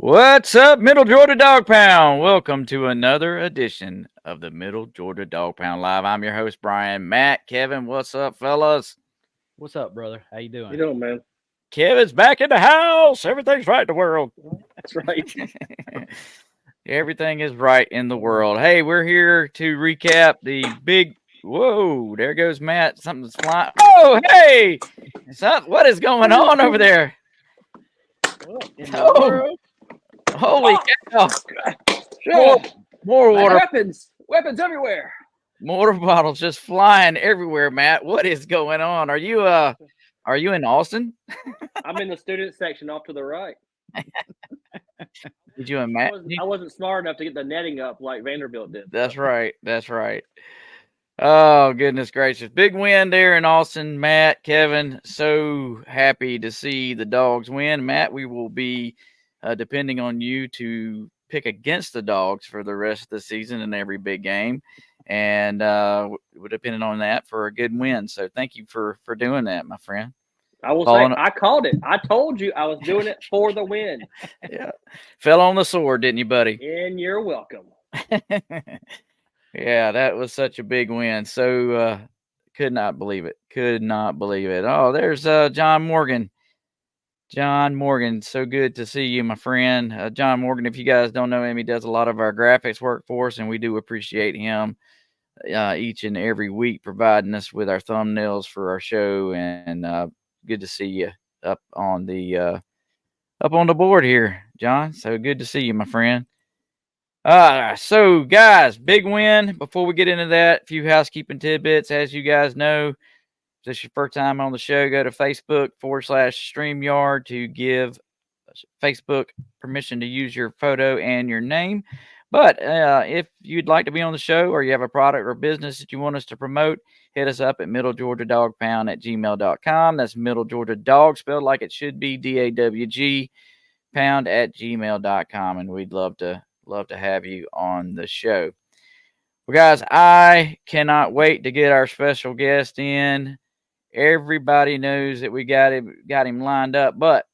What's up, Middle Georgia Dog Pound? Welcome to another edition of the Middle Georgia Dog Pound Live. I'm your host, Brian. Matt, Kevin, what's up, fellas? What's up, brother? How you doing? You doing, man? Kevin's back in the house. Everything's right in the world. That's right. Everything is right in the world. Hey, we're here to recap the big... Whoa, there goes Matt. Something's flying. Oh, hey! What is going on over there? Oh, holy cow. More water. Weapons everywhere. Water bottles just flying everywhere, Matt. What is going on? Are you in Austin? I'm in the student section off to the right. Did you and Matt? I wasn't smart enough to get the netting up like Vanderbilt did. That's right. That's right. Oh, goodness gracious. Big win there in Austin, Matt, Kevin. So happy to see the Dogs win. Matt, we will be depending on you to pick against the Dogs for the rest of the season in every big game. And we're depending on that for a good win. So thank you for doing that, my friend. I will say, I called it. I told you I was doing it for the win. Yeah. Fell on the sword, didn't you, buddy? And you're welcome. Yeah, that was such a big win. So could not believe it. Could not believe it. Oh, there's John Morgan. John Morgan, so good to see you, my friend. John Morgan, if you guys don't know him, he does a lot of our graphics work for us, and we do appreciate him each and every week providing us with our thumbnails for our show. And good to see you up on the board here, John. So good to see you, my friend. So guys, big win. Before we get into that, a few housekeeping tidbits. As you guys know, if this is your first time on the show, go to Facebook.com/StreamYard to give Facebook permission to use your photo and your name. But if you'd like to be on the show or you have a product or business that you want us to promote, hit us up at middlegeorgiadogpound@gmail.com. That's Middle Georgia Dog, spelled like it should be, DAWG, pound@gmail.com. And we'd love to have you on the show. Well, guys, I cannot wait to get our special guest in. Everybody knows that we got him lined up. But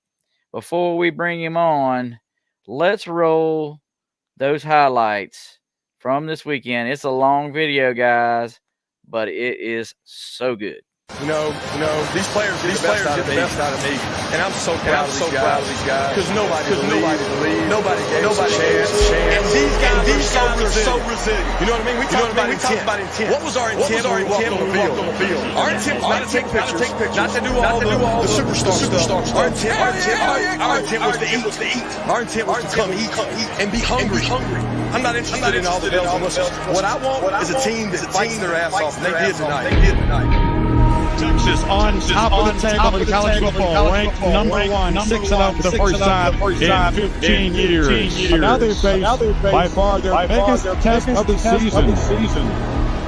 before we bring him on, let's roll those highlights from this weekend. It's a long video, guys, but it is so good. You know, these players get the best out of me, and I'm so proud of these guys because nobody believed, nobody gave us a chance, and these guys are so resilient. You know what I mean? We talked about intent. What was our intent when we walked on the field? Our intent was not to take pictures, not to do all the superstar stuff. Our intent was to eat. Our intent was to come eat and be hungry. I'm not interested in all the bells and whistles. What I want is a team that fights their ass off, and they did tonight. Texas on top of the table in college football, ranked number 1, 6-0 for the first time in 15 years. Now they face by far their biggest test of the season.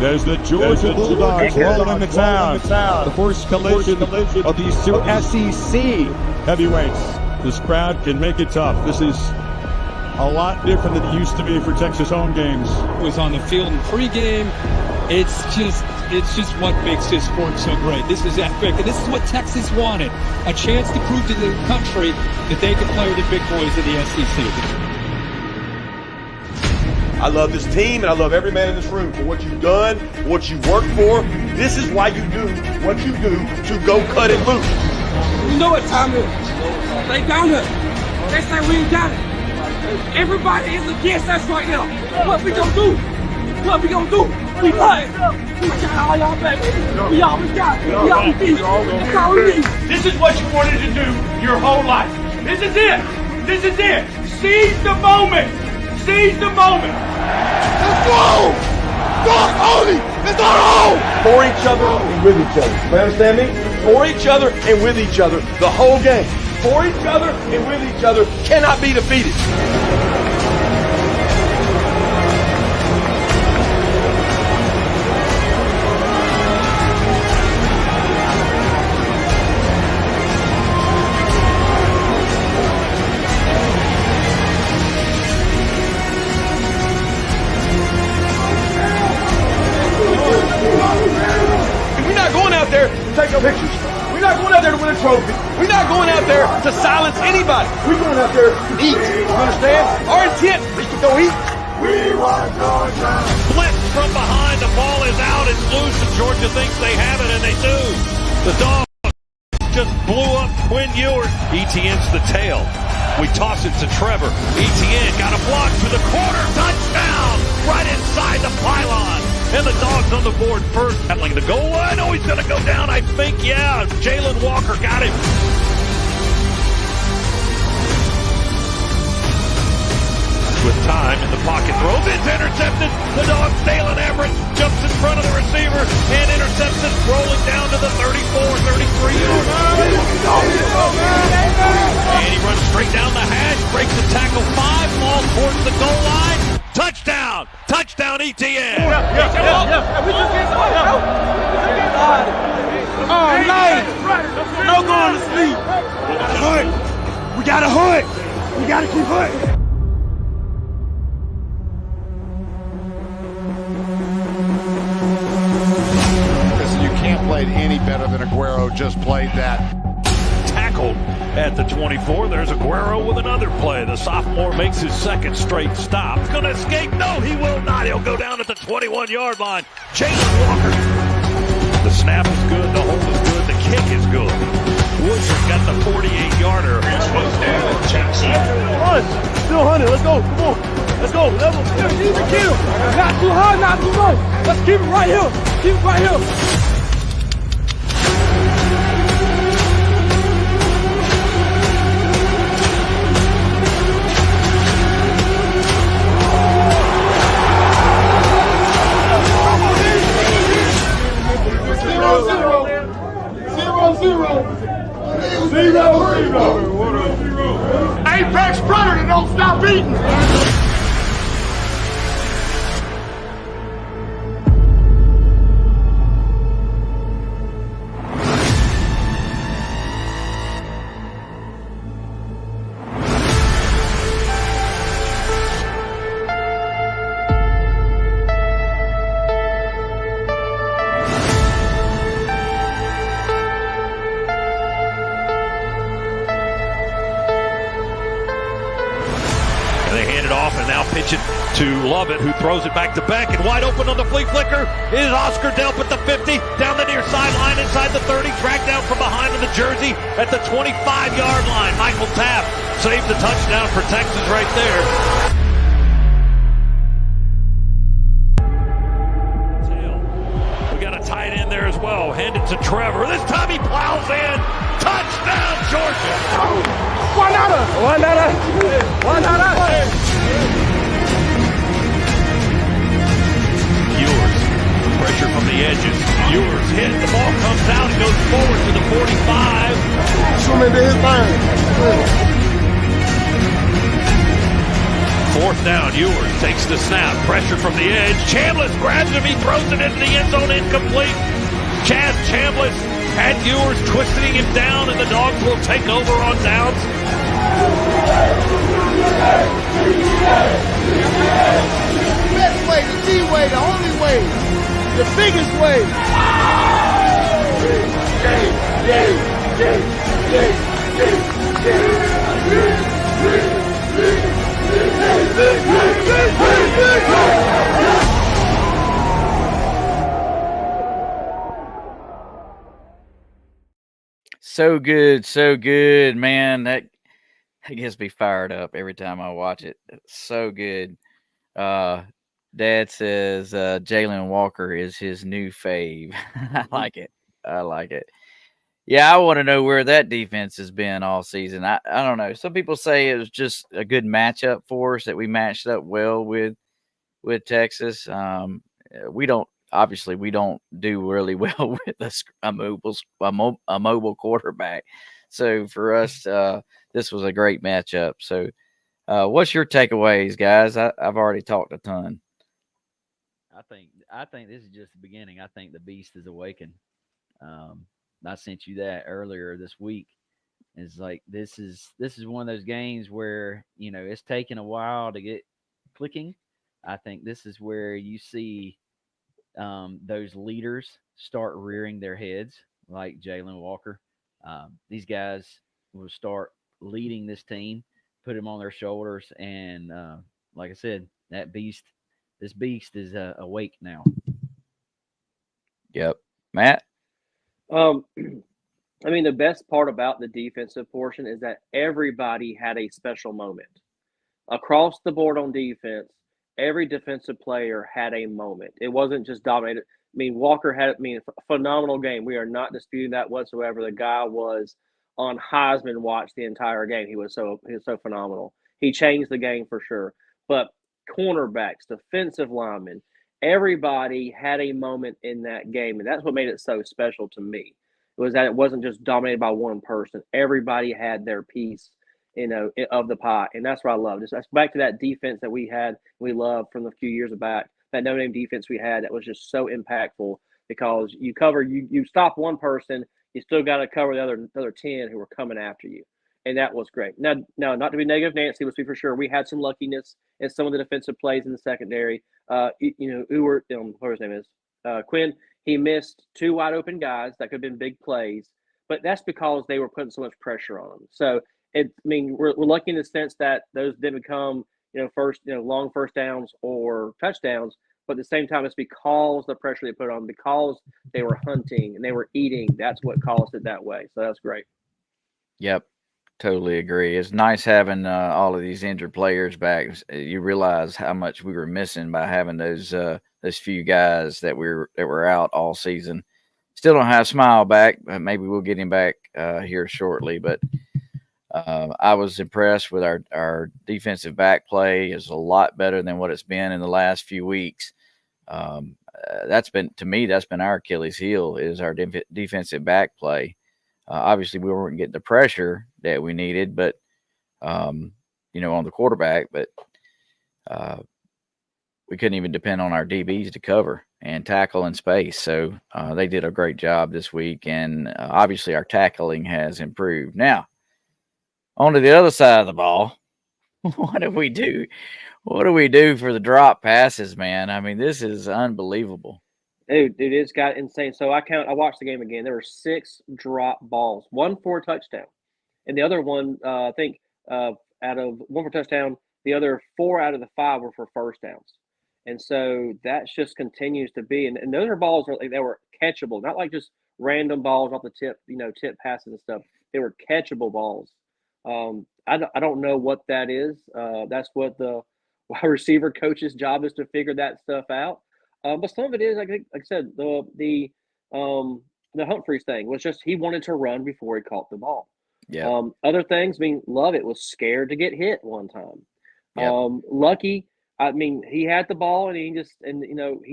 There's the Georgia Bulldogs rolling into town. The first collision of these two SEC heavyweights. This crowd can make it tough. This is a lot different than it used to be for Texas home games. Was on the field in pregame. It's just what makes this sport so great. This is epic, and this is what Texas wanted. A chance to prove to the country that they can play with the big boys in the SEC. I love this team, and I love every man in this room for what you've done, what you worked for. This is why you do what you do to go cut it loose. You know what time it is. They down here. They say we ain't got it. Everybody is against us right now. What we gonna do? What we gonna do? We play. We got all y'all back. We always got it. We always beat. That's all we need. This is what you wanted to do your whole life. This is it. This is it. Seize the moment. Seize the moment. Let's go! Dog only! It's not all! For each other and with each other. You understand me? For each other and with each other. The whole game. For each other and with each other cannot be defeated. We're not going out there to take no pictures. We're not going out there to win a trophy. We're not going out there to silence anybody. We're going out there to eat. You understand? Our intent is to go eat. We want Georgia. Blitz from behind. The ball is out. It's loose, and Georgia thinks they have it, and they do. The Dogs just blew up Quinn Ewers. Etienne's the tail. We toss it to Trevor. Etienne got a block to the corner. Touchdown! Right inside the pylon. And the Dogs on the board first. Battling the goal line. Oh, he's going to go down, I think. Yeah, Jalen Walker got him. With time in the pocket, throws. It's intercepted. The Dogs, Dalen Everett, jumps in front of the receiver and intercepts it, rolling down to the 34, 33-yard line. And he runs straight down the hash, breaks the tackle 5, ball towards the goal line. Touchdown! Touchdown, Etienne! Oh, nice. No going to sleep. Hunt. We got to hunt. We got to keep hunting. Played any better than Aguero just played that. Tackled at the 24. There's Aguero with another play. The sophomore makes his second straight stop. He's going to escape. No, he will not. He'll go down at the 21-yard line. Jalen Walker. The snap is good. The hold is good. The kick is good. Woods has got the 48-yarder. Still 100. Let's go. Come on. Let's go. Level. Easy kill. Not too hard, not too low. Let's keep it right here. Keep it right here. Apex predator, don't stop eating. Pitch it to Lovett, who throws it back to Beck, and wide open on the flea flicker is Oscar Delp at the 50, down the near sideline, inside the 30, dragged down from behind in the jersey at the 25-yard line. Michael Tapp saved the touchdown for Texas right there. We got a tight end there as well. Hand it to Trevor. This time he plows in. Touchdown, Georgia. Why not? Pressure from the edges. Ewers hit. The ball comes out and goes forward to the 45. Swimming to his line. Fourth down. Ewers takes the snap. Pressure from the edge. Chambliss grabs him. He throws it into the end zone. Incomplete. Chaz Chambliss had Ewers twisting him down, and the Dogs will take over on downs. Best way, the G way, the only way, the biggest way. So good, man. That gets me fired up every time I watch it. It's so good. Dad says Jalen Walker is his new fave. I like it. Yeah, I want to know where that defense has been all season. I don't know. Some people say it was just a good matchup for us, that we matched up well with Texas. We don't do really well with a mobile quarterback. So for us, this was a great matchup. So what's your takeaways, guys? I've already talked a ton. I think this is just the beginning. I think the beast is awakened. I sent you that earlier this week. It's like this is one of those games where, you know, it's taken a while to get clicking. I think this is where you see those leaders start rearing their heads, like Jalen Walker. These guys will start leading this team, put them on their shoulders, and like I said, this beast is awake now. Yep. Matt? Um, I mean, the best part about the defensive portion is that everybody had a special moment. Across the board on defense, every defensive player had a moment. It wasn't just dominated. I mean, Walker had, a phenomenal game. We are not disputing that whatsoever. The guy was on Heisman watch the entire game. He was so phenomenal. He changed the game for sure. But cornerbacks, defensive linemen, everybody had a moment in that game, and that's what made it so special to me. Was that it wasn't just dominated by one person. Everybody had their piece, of the pie, and that's what I love. That's back to that defense that we loved from a few years back. That no name defense we had that was just so impactful because you stop one person, you still got to cover the other 10 who were coming after you, and that was great. Now, not to be negative, Nancy, let's be for sure. We had some luckiness in some of the defensive plays in the secondary. Whatever his name is, Quinn. He missed 2 wide open guys that could have been big plays, but that's because they were putting so much pressure on them. So we're lucky in the sense that those didn't become, long first downs or touchdowns. But at the same time, it's because the pressure they put on, because they were hunting and they were eating. That's what caused it that way. So that's great. Yep. Totally agree. It's nice having all of these injured players back. You realize how much we were missing by having those few guys that were out all season. Still don't have Smile back, but maybe we'll get him back here shortly. But I was impressed with our defensive back play. Is a lot better than what it's been in the last few weeks. That's been our Achilles heel is our defensive back play. Obviously, we weren't getting the pressure that we needed, but on the quarterback. But we couldn't even depend on our DBs to cover and tackle in space. So they did a great job this week, and obviously our tackling has improved. Now, on to the other side of the ball. What do we do? What do we do for the drop passes, man? I mean, this is unbelievable. Dude, it's got insane. So I watched the game again. There were 6 drop balls, 1 for a touchdown, and the other one, I think, out of 1 for touchdown, the other 4 out of the 5 were for first downs. And so that just continues to be, and those are balls that were catchable, not like just random balls off the tip, tip passes and stuff. They were catchable balls. I don't know what that is. That's what the wide receiver coach's job is to figure that stuff out. But some of it is, like I said, the Humphreys thing was just he wanted to run before he caught the ball. Yeah. Other things, Lovett was scared to get hit one time. Yep. Lucky, he had the ball and he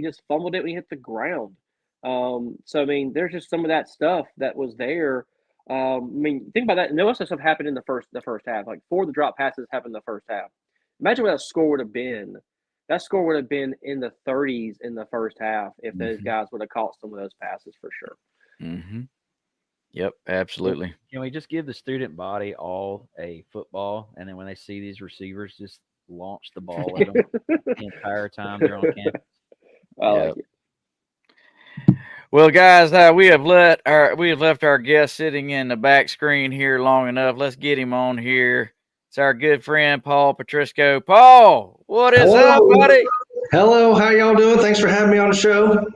just fumbled it when he hit the ground. So there's just some of that stuff that was there. Think about that. Most of stuff happened in the first half. Like 4 of the drop passes happened in the first half. Imagine what that score would have been. That score would have been in the 30s in the first half if those guys would have caught some of those passes for sure. Mm-hmm. Yep, absolutely. Can we just give the student body all a football, and then when they see these receivers, just launch the ball at them the entire time they're on campus? Like it. Well, guys, we have left our guest sitting in the back screen here long enough. Let's get him on here. It's our good friend Paul Petrisko. Paul, what is up, buddy? Hello, how y'all doing? Thanks for having me on the show.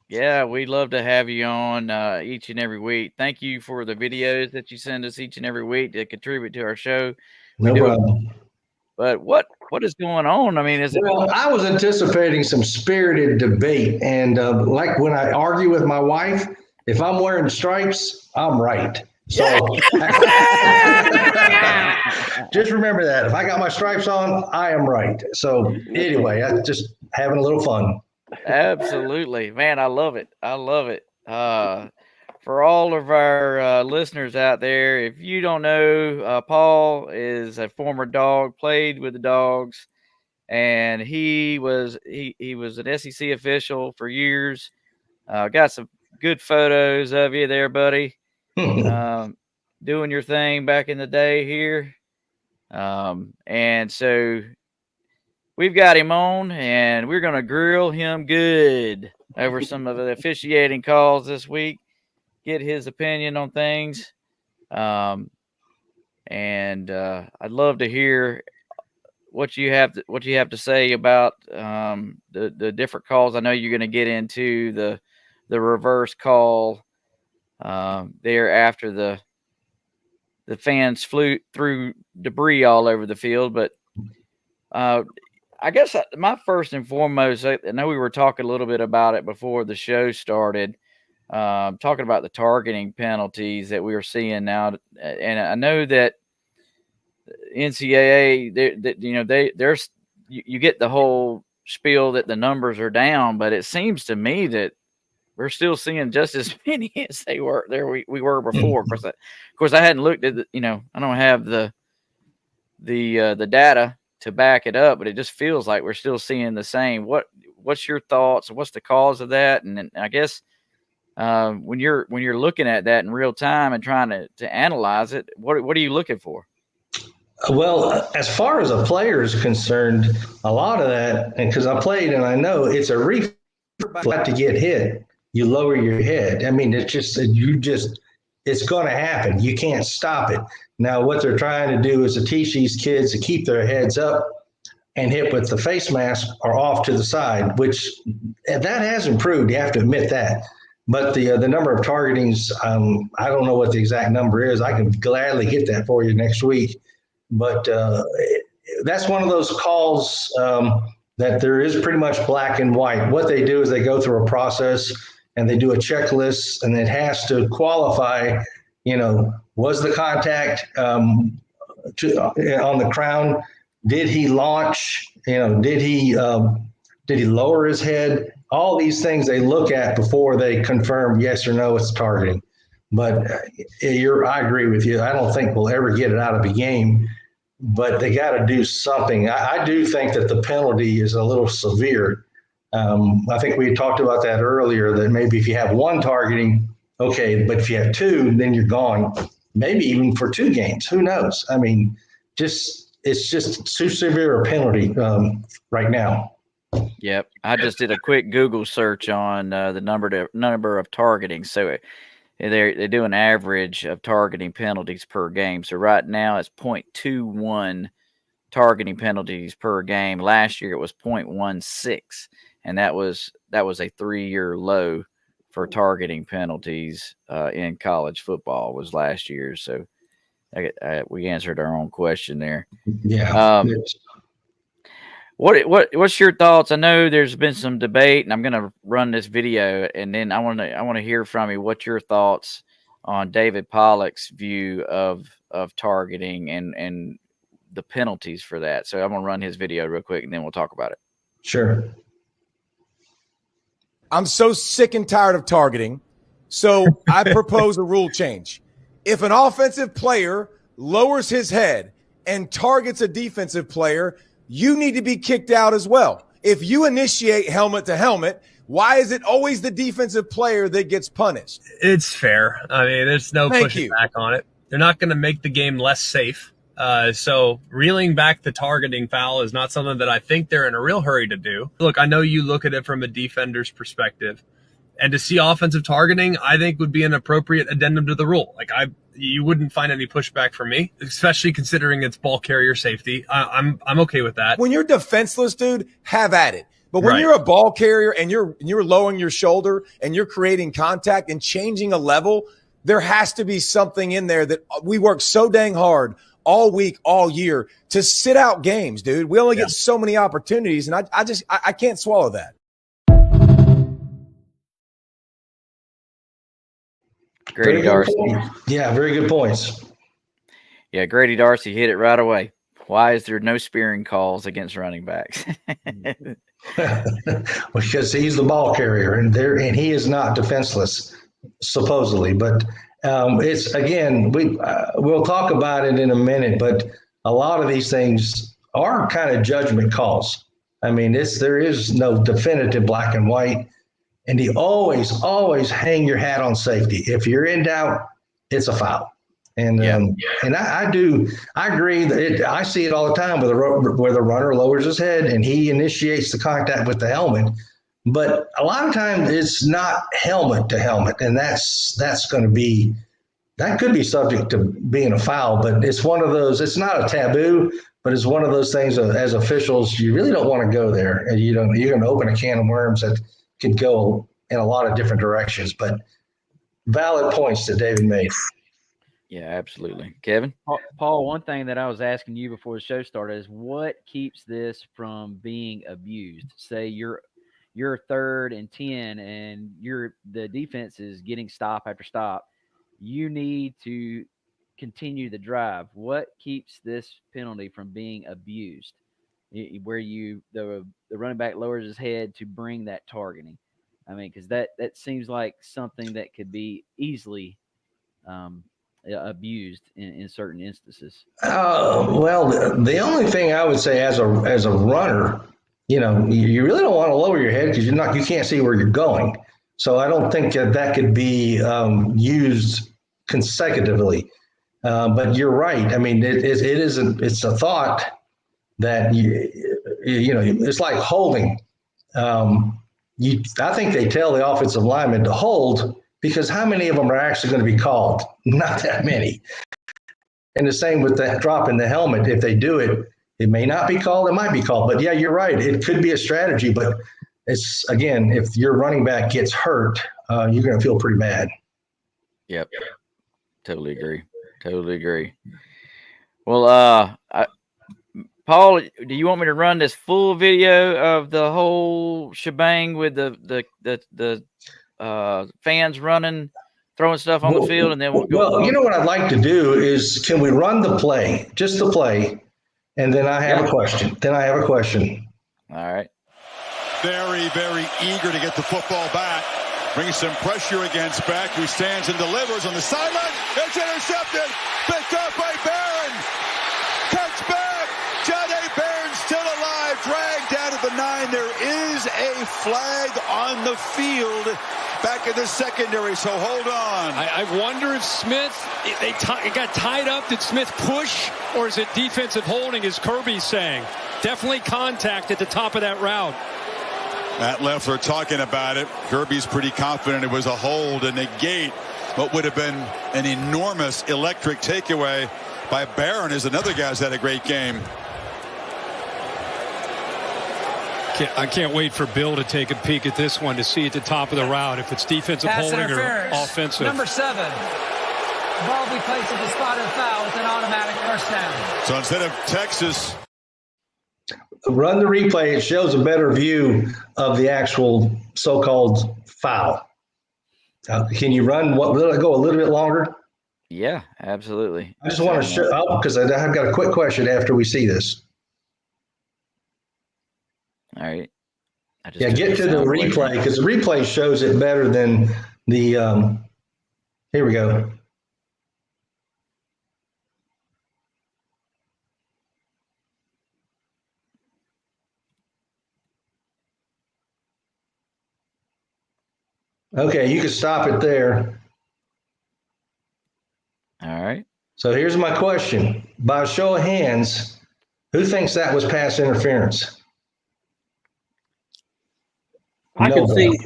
Yeah, we'd love to have you on each and every week. Thank you for the videos that you send us each and every week that contribute to our show. No problem. But what is going on? I was anticipating some spirited debate, and like when I argue with my wife, if I'm wearing stripes, I'm right. So just remember that. If I got my stripes on, I am right. So anyway, I'm just having a little fun. Absolutely, man. I love it. For all of our listeners out there, if you don't know, Paul is a former dog, played with the dogs, and he was an SEC official for years. Got some good photos of you there, buddy. Doing your thing back in the day here. And so we've got him on, and we're going to grill him good over some of the officiating calls this week, get his opinion on things. And I'd love to hear what you have to say about the different calls. I know you're going to get into the reverse call there after the fans flew through debris all over the field, but I guess my first and foremost, I know we were talking a little bit about it before the show started, talking about the targeting penalties that we are seeing now, and I know that NCAA, there's you get the whole spiel that the numbers are down, but it seems to me that we're still seeing just as many as they were there we were before. Of course, I hadn't looked at I don't have the data to back it up, but it just feels like we're still seeing the same. What's your thoughts? What's the cause of that? And I guess when you're looking at that in real time and trying to analyze it, what are you looking for? Well, as far as a player is concerned, a lot of that, and because I played and I know it's a reflex to get hit, you lower your head. I mean, it's going to happen. You can't stop it. Now, what they're trying to do is to teach these kids to keep their heads up and hit with the face mask or off to the side, which that has improved. You have to admit that. But the number of targetings, I don't know what the exact number is. I can gladly get that for you next week. But that's one of those calls that there is pretty much black and white. What they do is they go through a process and they do a checklist, and it has to qualify, was the contact on the crown? Did he launch? Did he lower his head? All these things they look at before they confirm yes or no it's targeting. But I agree with you. I don't think we'll ever get it out of the game, but they got to do something. I do think that the penalty is a little severe. I think we talked about that earlier, that maybe if you have one targeting, okay, but if you have two, then you're gone. Maybe even for 2 games. Who knows? I mean, it's just too severe a penalty right now. Yep. I just did a quick Google search on the number of targeting. So they do an average of targeting penalties per game. So right now it's 0.21 targeting penalties per game. Last year it was 0.16, and that was a 3-year low for targeting penalties in college football was last year. So we answered our own question there. Yeah. What's your thoughts? I know there's been some debate, and I'm going to run this video, and then I want to hear from you what your thoughts on David Pollock's view of targeting and the penalties for that. So I'm going to run his video real quick, and then we'll talk about it. Sure. I'm so sick and tired of targeting, so I propose a rule change. If an offensive player lowers his head and targets a defensive player, you need to be kicked out as well. If you initiate helmet to helmet, why is it always the defensive player that gets punished? It's fair. I mean, there's no pushing back on it. They're not going to make the game less safe. So reeling back the targeting foul is not something that I think they're in a real hurry to do. Look, I know you look at it from a defender's perspective, and to see offensive targeting, I think would be an appropriate addendum to the rule. You wouldn't find any pushback from me, especially considering it's ball carrier safety. I'm okay with that. When you're defenseless, dude, have at it. But when you're a ball carrier and you're lowering your shoulder and you're creating contact and changing a level, there has to be something in there that we work so dang hard all week, all year to sit out games, dude. We only get so many opportunities, and I can't swallow that. Grady Darcy. Yeah, very good points. Yeah, Grady Darcy hit it right away. Why is there no spearing calls against running backs? Because he's the ball carrier, and he is not defenseless, supposedly. But it's, again, we'll talk about it in a minute, but a lot of these things are kind of judgment calls. I mean, there is no definitive black and white. And you always hang your hat on safety. If you're in doubt, it's a foul. And and I agree that I see it all the time where the runner lowers his head and he initiates the contact with the helmet. But a lot of times it's not helmet to helmet, and that's going to be that could be subject to being a foul, but it's one of those, it's not a taboo, but it's one of those things as officials, you really don't want to go there. And you're going to open a can of worms that could go in a lot of different directions. But valid points that David made. Yeah, absolutely. Kevin? Paul, one thing that I was asking you before the show started is what keeps this from being abused? Say you're 3rd and 10 and the defense is getting stop after stop. You need to continue the drive. What keeps this penalty from being abused? Where the running back lowers his head to bring that targeting. I mean, because that seems like something that could be easily abused in certain instances. Well, the only thing I would say as a runner, you really don't want to lower your head because you can't see where you're going. So I don't think that could be used consecutively. But you're right. I mean, it's a thought that it's like holding. I think they tell the offensive lineman to hold because how many of them are actually going to be called? Not that many. And the same with the dropping the helmet. If they do it, it may not be called. It might be called. But yeah, you're right. It could be a strategy. But it's, again, if your running back gets hurt, you're going to feel pretty bad. Yep. Totally agree. Well, Paul, do you want me to run this full video of the whole shebang with the fans running, throwing stuff on the field, and then we'll go? Well, you know what I'd like to do is, can we run the play, just the play, and then I have a question. All right. Very, very eager to get the football back. Brings some pressure against Beck, who stands and delivers on the sideline. It's intercepted. Picked up by Barron. Cuts back. John A. Barron still alive. Dragged down at the 9. There is a flag on the field back in the secondary, so hold on. I wonder if Smith, it got tied up. Did Smith push, or is it defensive holding, as Kirby's saying? Definitely contact at the top of that route. Matt Leffler talking about it. Kirby's pretty confident it was a hold to negate what would have been an enormous electric takeaway by Barron, as another guy's had a great game. I can't wait for Bill to take a peek at this one to see at the top of the route if it's defensive holding or offensive. Number 7. Ball be placed at the spot of the foul with an automatic first down. So instead of Texas, run the replay. It shows a better view of the actual so-called foul. Can you run? Will it go a little bit longer? Yeah, absolutely. I just want to show, because I've got a quick question after we see this. All right. Get to the replay, because the replay shows it better than the. Here we go. Okay, you can stop it there. All right. So here's my question. By a show of hands, who thinks that was pass interference? I can see.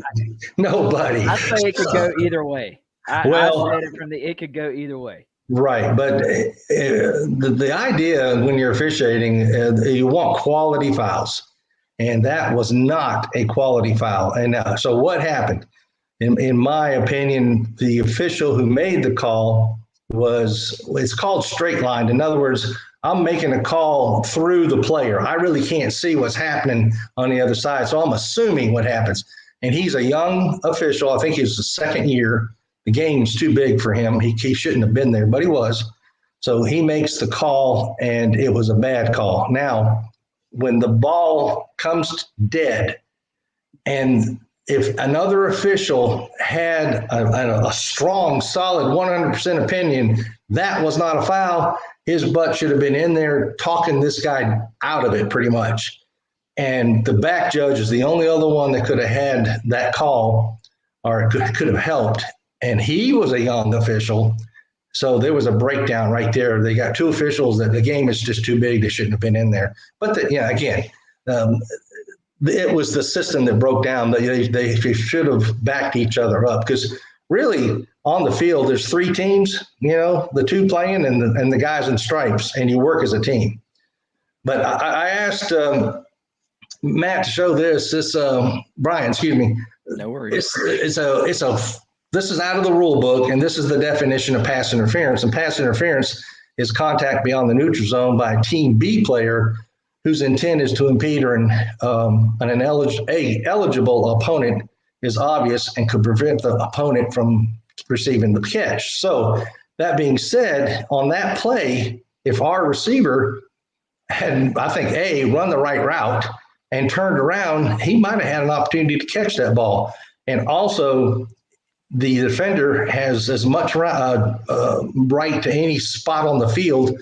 Nobody. I say it could go either way. I said it it could go either way. Right, but the idea when you're officiating, you want quality fouls, and that was not a quality foul. And so what happened? In my opinion, the official who made the call it's called straight line. In other words, I'm making a call through the player. I really can't see what's happening on the other side. So I'm assuming what happens. And he's a young official. I think he's the second year. The game's too big for him. He shouldn't have been there, but he was. So he makes the call, and it was a bad call. Now, when the ball comes dead, and if another official had a strong, solid 100% opinion, that was not a foul, his butt should have been in there talking this guy out of it pretty much. And the back judge is the only other one that could have had that call or could have helped. And he was a young official. So there was a breakdown right there. They got two officials that the game is just too big. They shouldn't have been in there. But it was the system that broke down. They should have backed each other up, because really on the field, there's three teams, the two playing and the guys in stripes, and you work as a team. But I asked Matt to show this, Brian, excuse me. No worries. This is out of the rule book, and this is the definition of pass interference. And pass interference is contact beyond the neutral zone by a Team B player whose intent is to impede or an eligible opponent is obvious and could prevent the opponent from receiving the catch. So that being said, on that play, if our receiver had, I think, run the right route and turned around, he might have had an opportunity to catch that ball. And also, the defender has as much right to any spot on the field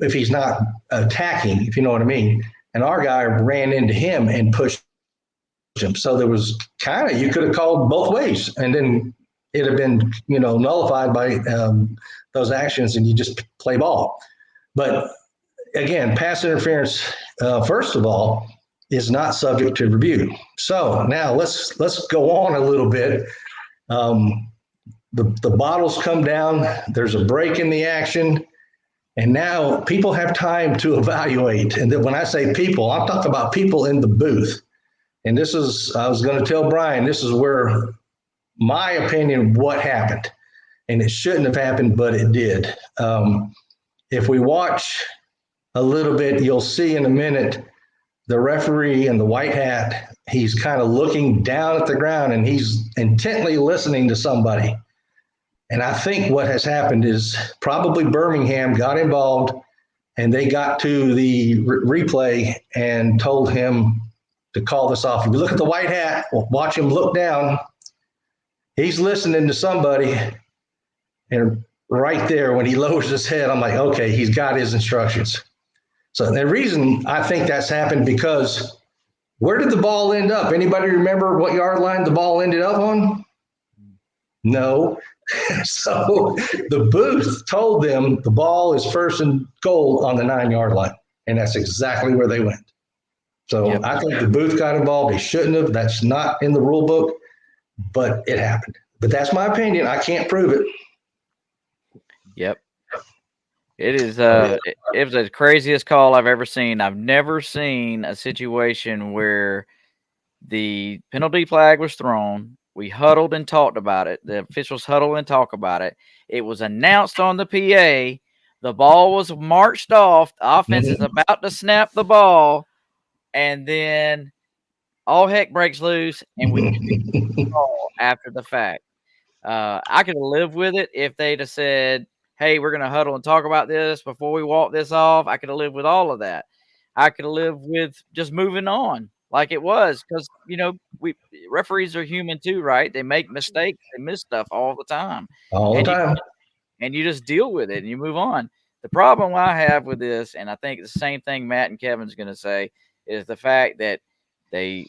if he's not attacking, if you know what I mean. And our guy ran into him and pushed him. So there was you could have called both ways, and then it'd have been, nullified by those actions, and you just play ball. But again, pass interference, first of all, is not subject to review. So now let's go on a little bit. The bottles come down, there's a break in the action, and now people have time to evaluate. And then when I say people, I'm talking about people in the booth. And I was going to tell Brian, this is where my opinion, what happened. And it shouldn't have happened, but it did. If we watch a little bit, you'll see in a minute, the referee in the white hat, he's kind of looking down at the ground and he's intently listening to somebody. And I think what has happened is probably Birmingham got involved and they got to the replay and told him to call this off. If you look at the white hat, watch him look down, he's listening to somebody. And right there, when he lowers his head, I'm like, okay, he's got his instructions. So the reason I think that's happened, because where did the ball end up? Anybody remember what yard line the ball ended up on? No. So the booth told them the ball is first and goal on the 9-yard line. And that's exactly where they went. So yep. I think the booth got involved. They shouldn't have. That's not in the rule book, but it happened. But that's my opinion. I can't prove it. Yep. It is it was the craziest call I've ever seen. I've never seen a situation where the penalty flag was thrown. We huddled and talked about it. The officials huddled and talked about it. It was announced on the PA. The ball was marched off. The offense is about to snap the ball, and then all heck breaks loose, and we get the ball after the fact. I could have lived with it if they'd have said, hey, we're going to huddle and talk about this before we walk this off. I could have lived with all of that. I could have lived with just moving on like it was, because, referees are human too, right? They make mistakes. They miss stuff all the time. And you just deal with it and you move on. The problem I have with this, and I think the same thing Matt and Kevin's going to say, is the fact that they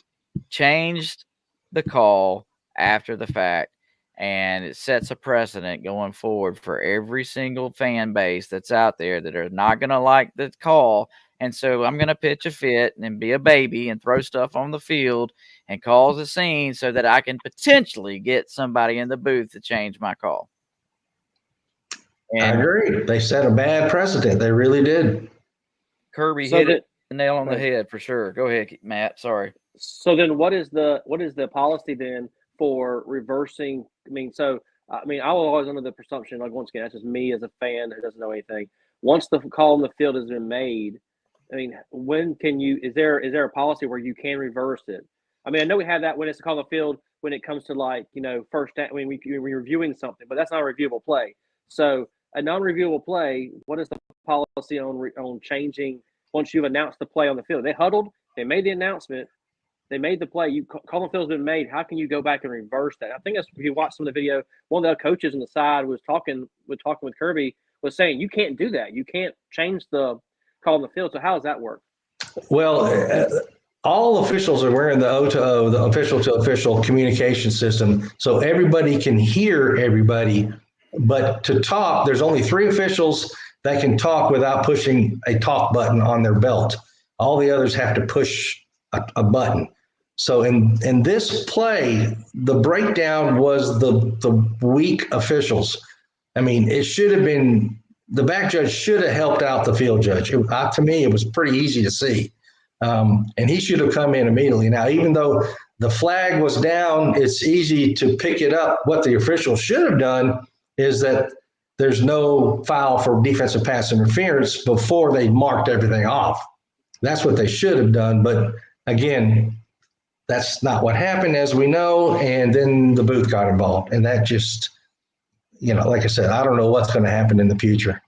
changed the call after the fact. And it sets a precedent going forward for every single fan base that's out there that are not going to like the call. And so I'm going to pitch a fit and be a baby and throw stuff on the field and cause a scene so that I can potentially get somebody in the booth to change my call. And I agree. They set a bad precedent. They really did. Kirby hit it the nail on the head for sure. Go ahead, Matt. Sorry. So then what is the policy then for reversing? I was always under the presumption, like, once again, that's just me as a fan who doesn't know anything. Once the call on the field has been made, when can you? Is there a policy where you can reverse it? I know we have that when it's a call on the field when it comes to first down. We're reviewing something, but that's not a reviewable play. So a non-reviewable play, what is the policy on changing once you've announced the play on the field? They huddled, they made the announcement. They made the play. Call on field's been made. How can you go back and reverse that? I think that's, if you watch some of the video, one of the coaches on the side was talking with Kirby, was saying you can't do that. You can't change the call on the field. So how does that work? Well, all officials are wearing the O2O, the official to official communication system, so everybody can hear everybody. But to talk, there's only 3 officials that can talk without pushing a talk button on their belt. All the others have to push a button. So in this play, the breakdown was the weak officials. I mean, it should have been the back judge should have helped out the field judge. To me, it was pretty easy to see, and he should have come in immediately. Now, even though the flag was down, it's easy to pick it up. What the officials should have done is that there's no foul for defensive pass interference before they marked everything off. That's what they should have done. But again, that's not what happened, as we know. And then the booth got involved. And that just, like I said, I don't know what's going to happen in the future.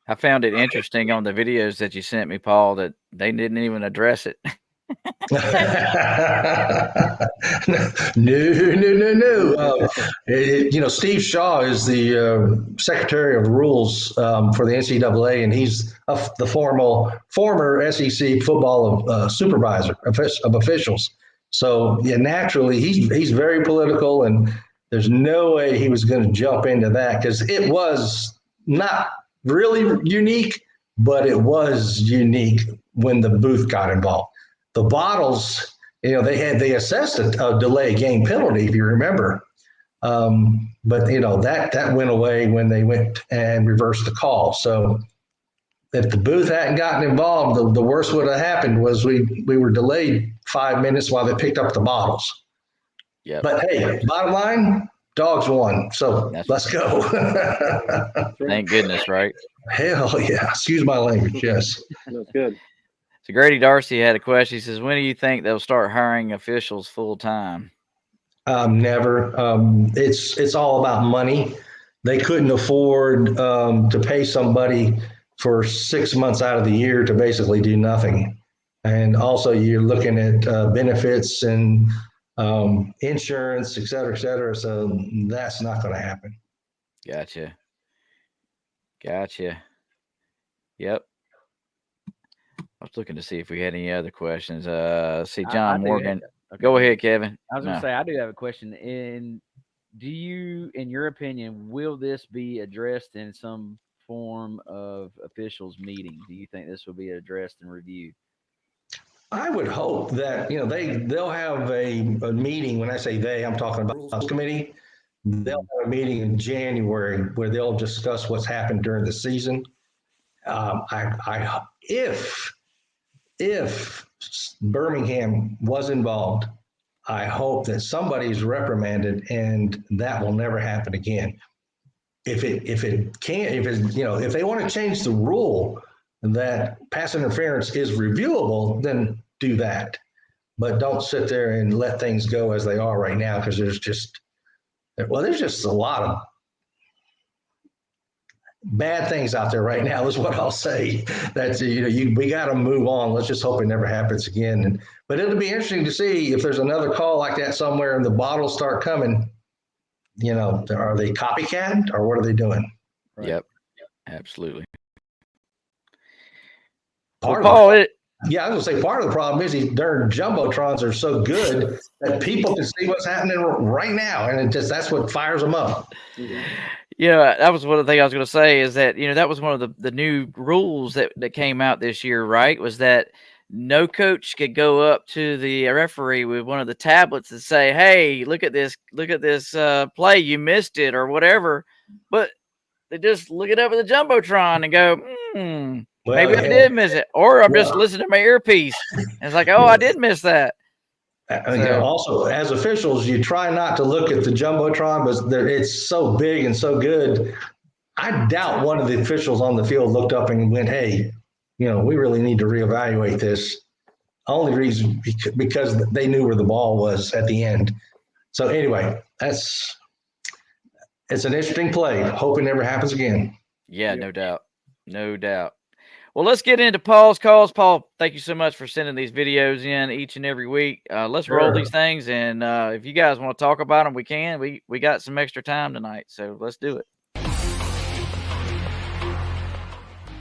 I found it interesting on the videos that you sent me, Paul, that they didn't even address it. No. Steve Shaw is the Secretary of Rules for the NCAA, and he's the former SEC football supervisor of officials. So, naturally, he's very political, and there's no way he was going to jump into that because it was not really unique, but it was unique when the booth got involved. The bottles, they assessed a delay game penalty, if you remember. But that went away when they went and reversed the call. So if the booth hadn't gotten involved, the worst would have happened was we were delayed 5 minutes while they picked up the bottles. Yeah. But hey, bottom line, dogs won. So let's go. Thank goodness, right? Hell yeah. Excuse my language. Yes. That's good. So Grady Darcy had a question. He says, when do you think they'll start hiring officials full time? Never. It's all about money. They couldn't afford to pay somebody for 6 months out of the year to basically do nothing. And also you're looking at benefits and insurance, et cetera, et cetera. So that's not going to happen. Gotcha. Yep. I was looking to see if we had any other questions. See John Morgan. Okay. Go ahead, Kevin. I was going to say, I do have a question. Do you, in your opinion, will this be addressed in some form of officials meeting? Do you think this will be addressed and reviewed? I would hope that, they'll have a meeting. When I say they, I'm talking about the committee. They'll have a meeting in January where they'll discuss what's happened during the season. If Birmingham was involved, I hope that somebody's reprimanded and that will never happen again. If they want to change the rule that pass interference is reviewable, then do that. But don't sit there and let things go as they are right now, because there's just a lot of bad things out there right now is what I'll say. That's, we got to move on. Let's just hope it never happens again. But it'll be interesting to see if there's another call like that somewhere and the bottles start coming. Are they copycat or what are they doing? Right. Yep, absolutely. I was going to say part of the problem is these darn jumbotrons are so good that people can see what's happening right now, and that's what fires them up. Yeah, that was one of the things I was going to say is that, that was one of the new rules that came out this year, right? Was that no coach could go up to the referee with one of the tablets and say, hey, look at this play, you missed it or whatever. But they just look it up at the Jumbotron and go, maybe I did miss it. Or I'm just listening to my earpiece. And it's like, oh, I did miss that. Also, as officials, you try not to look at the Jumbotron, but it's so big and so good. I doubt one of the officials on the field looked up and went, hey, we really need to reevaluate this. Only reason because they knew where the ball was at the end. So anyway, it's an interesting play. Hope it never happens again. Yeah, no doubt. No doubt. Well, let's get into Paul's calls. Paul, thank you so much for sending these videos in each and every week. Let's roll these things, and if you guys want to talk about them, we can. We got some extra time tonight, so let's do it.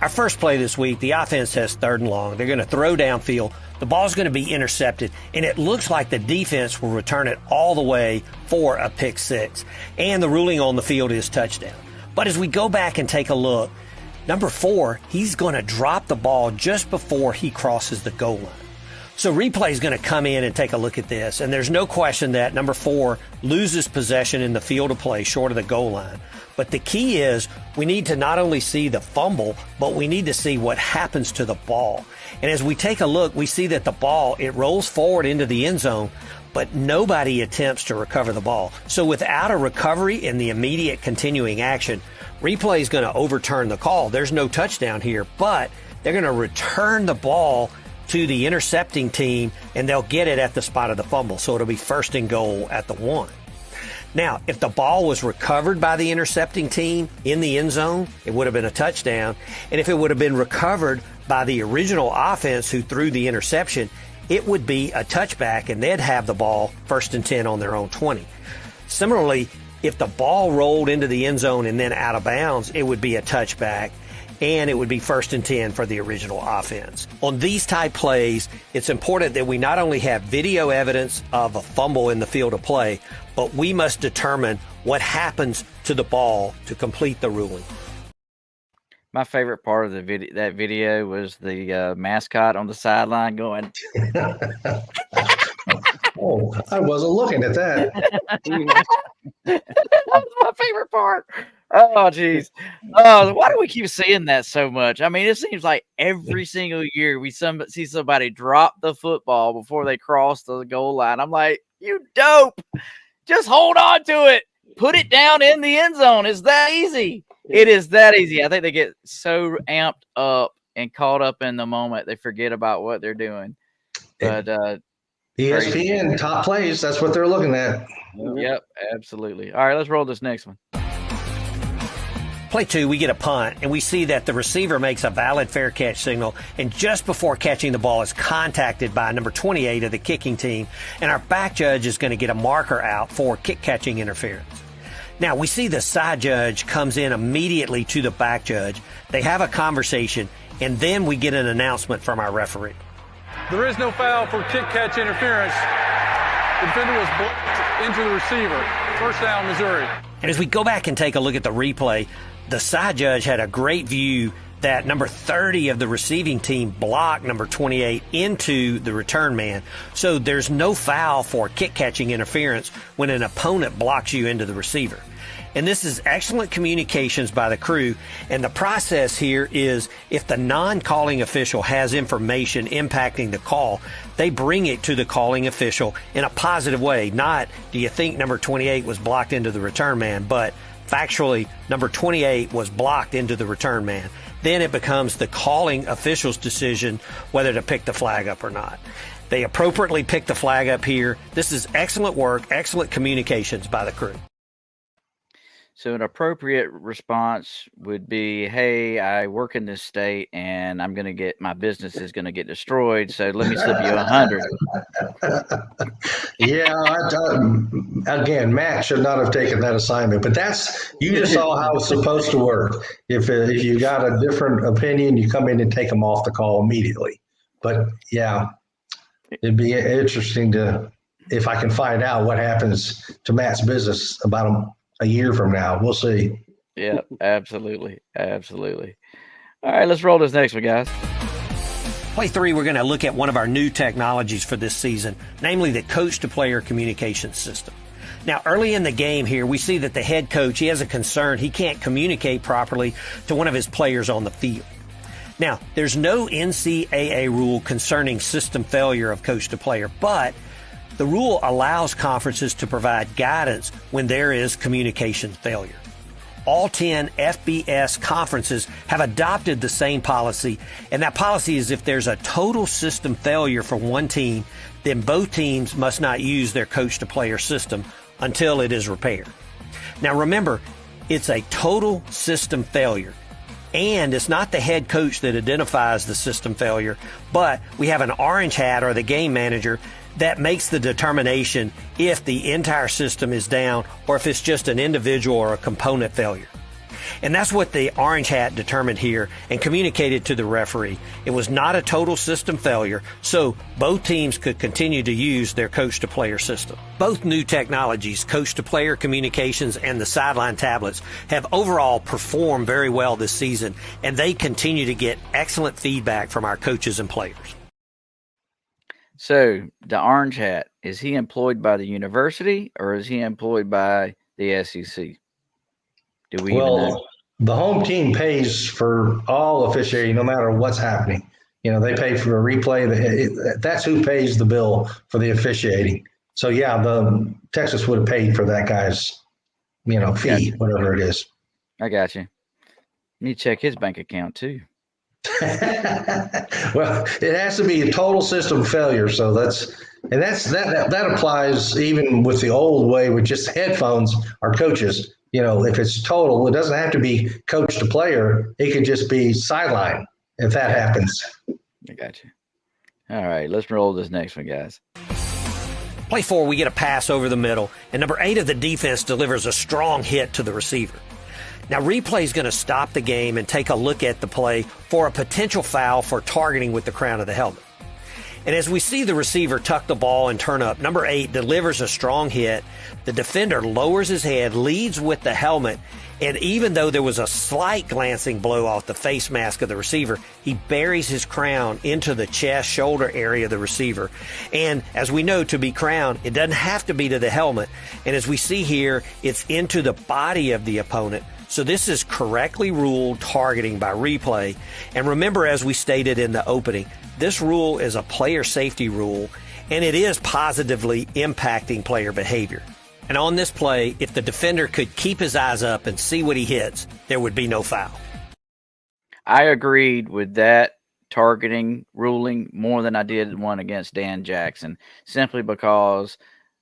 Our first play this week, the offense has 3rd and long. They're going to throw downfield. The ball's going to be intercepted, and it looks like the defense will return it all the way for a pick 6. And the ruling on the field is touchdown. But as we go back and take a look, number 4, he's going to drop the ball just before he crosses the goal line. So replay is going to come in and take a look at this, and there's no question that number 4 loses possession in the field of play short of the goal line. But the key is we need to not only see the fumble, but we need to see what happens to the ball. And as we take a look, we see that the ball, it rolls forward into the end zone, but nobody attempts to recover the ball. So without a recovery in the immediate continuing action, replay is going to overturn the call. There's no touchdown here, but they're going to return the ball to the intercepting team, and they'll get it at the spot of the fumble. So it'll be 1st and goal at the 1. Now, if the ball was recovered by the intercepting team in the end zone, it would have been a touchdown. And if it would have been recovered by the original offense who threw the interception, it would be a touchback, and they'd have the ball 1st and 10 on their own 20. Similarly, if the ball rolled into the end zone and then out of bounds, it would be a touchback, and it would be 1st and 10 for the original offense. On these type plays, it's important that we not only have video evidence of a fumble in the field of play, but we must determine what happens to the ball to complete the ruling. My favorite part of that video was the mascot on the sideline going. Oh, I wasn't looking at that. That's my favorite part. Oh, geez. Why do we keep seeing that so much? I mean, it seems like every single year we see somebody drop the football before they cross the goal line. I'm like, you dope. Just hold on to it. Put it down in the end zone. It's that easy. It is that easy. I think they get so amped up and caught up in the moment, they forget about what they're doing. But ESPN crazy. top plays, that's what they're looking at. Yep, absolutely. All right, let's roll this next one. Play 2, we get a punt, and we see that the receiver makes a valid fair catch signal, and just before catching the ball is contacted by number 28 of the kicking team, and our back judge is going to get a marker out for kick-catching interference. Now, we see the side judge comes in immediately to the back judge. They have a conversation, and then we get an announcement from our referee. There is no foul for kick-catch interference. The defender was blocked into the receiver. 1st down, Missouri. And as we go back and take a look at the replay, the side judge had a great view that number 30 of the receiving team blocked number 28 into the return man. So there's no foul for kick-catching interference when an opponent blocks you into the receiver. And this is excellent communications by the crew. And the process here is if the non-calling official has information impacting the call, they bring it to the calling official in a positive way. Not, do you think number 28 was blocked into the return man, but factually, number 28 was blocked into the return man. Then it becomes the calling official's decision whether to pick the flag up or not. They appropriately picked the flag up here. This is excellent work, excellent communications by the crew. So an appropriate response would be, hey, I work in this state and I'm going to get, my business is going to get destroyed. So let me slip you 100. Yeah. Again, Matt should not have taken that assignment, but you just saw how it's supposed to work. If you got a different opinion, you come in and take them off the call immediately. But yeah, it'd be interesting if I can find out what happens to Matt's business about a year from now. We'll see. Yeah, absolutely. Absolutely. All right, let's roll this next one, guys. Play 3, we're going to look at one of our new technologies for this season, namely the coach-to-player communication system. Now, early in the game here, we see that the head coach, he has a concern. He can't communicate properly to one of his players on the field. Now, there's no NCAA rule concerning system failure of coach-to-player, but the rule allows conferences to provide guidance when there is communication failure. All 10 FBS conferences have adopted the same policy, and that policy is if there's a total system failure for one team, then both teams must not use their coach-to-player system until it is repaired. Now remember, it's a total system failure, and it's not the head coach that identifies the system failure, but we have an orange hat or the game manager that makes the determination if the entire system is down or if it's just an individual or a component failure. And that's what the orange hat determined here and communicated to the referee. It was not a total system failure, so both teams could continue to use their coach-to-player system. Both new technologies, coach-to-player communications and the sideline tablets, have overall performed very well this season, and they continue to get excellent feedback from our coaches and players. So the orange hat, is he employed by the university or is he employed by the SEC? Do we even know? The home team pays for all officiating, no matter what's happening. They pay for a replay. That's who pays the bill for the officiating. So yeah, the Texas would have paid for that guy's, fee, whatever it is. I got you. Need to check his bank account too. Well, it has to be a total system failure. So that applies even with the old way with just headphones or coaches. If it's total, it doesn't have to be coach to player. It could just be sideline if that happens. I got you. All right, let's roll this next one, guys. Play 4, we get a pass over the middle, and number 8 of the defense delivers a strong hit to the receiver. Now, replay is going to stop the game and take a look at the play for a potential foul for targeting with the crown of the helmet. And as we see the receiver tuck the ball and turn up, number 8 delivers a strong hit. The defender lowers his head, leads with the helmet, and even though there was a slight glancing blow off the face mask of the receiver, he buries his crown into the chest, shoulder area of the receiver. And as we know, to be crowned, it doesn't have to be to the helmet. And as we see here, it's into the body of the opponent. So this is correctly ruled targeting by replay. And remember, as we stated in the opening, this rule is a player safety rule, and it is positively impacting player behavior. And on this play, if the defender could keep his eyes up and see what he hits, there would be no foul. I agreed with that targeting ruling more than I did one against Dan Jackson, simply because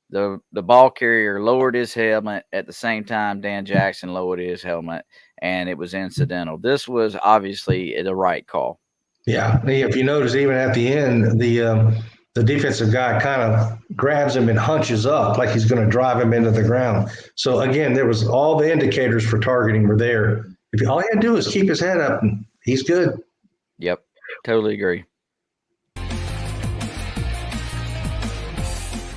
the ball carrier lowered his helmet at the same time Dan Jackson lowered his helmet, and it was incidental. This was obviously the right call. Yeah, if you notice, even at the end, the defensive guy kind of grabs him and hunches up like he's going to drive him into the ground. So again, there was all the indicators for targeting were there. If all he had to do is keep his head up, and he's good. Yep, totally agree.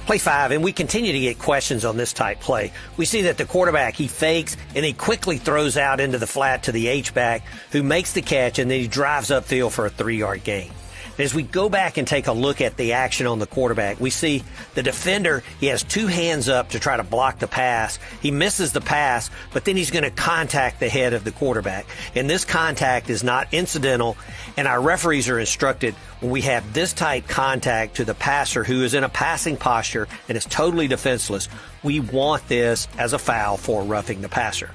Play 5, and we continue to get questions on this type play. We see that the quarterback, he fakes, and he quickly throws out into the flat to the H-back, who makes the catch, and then he drives upfield for a 3-yard gain. As we go back and take a look at the action on the quarterback, we see the defender, he has 2 hands up to try to block the pass. He misses the pass, but then he's going to contact the head of the quarterback. And this contact is not incidental, and our referees are instructed when we have this type contact to the passer who is in a passing posture and is totally defenseless, we want this as a foul for roughing the passer.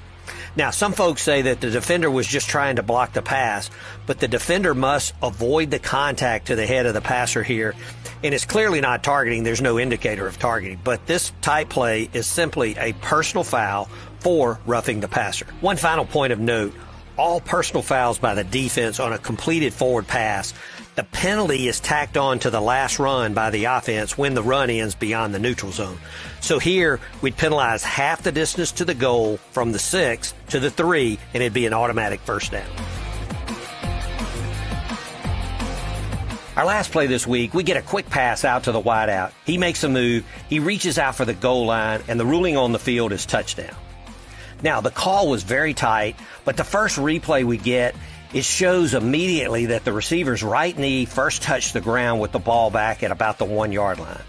Now, some folks say that the defender was just trying to block the pass, but the defender must avoid the contact to the head of the passer here, and it's clearly not targeting. There's no indicator of targeting, but this type play is simply a personal foul for roughing the passer. One final point of note, all personal fouls by the defense on a completed forward pass, the penalty is tacked on to the last run by the offense when the run ends beyond the neutral zone. So here, we'd penalize half the distance to the goal from the 6 to the 3, and it'd be an automatic first down. Our last play this week, we get a quick pass out to the wideout. He makes a move, he reaches out for the goal line, and the ruling on the field is touchdown. Now, the call was very tight, but the first replay we get, it shows immediately that the receiver's right knee first touched the ground with the ball back at about the 1-yard line.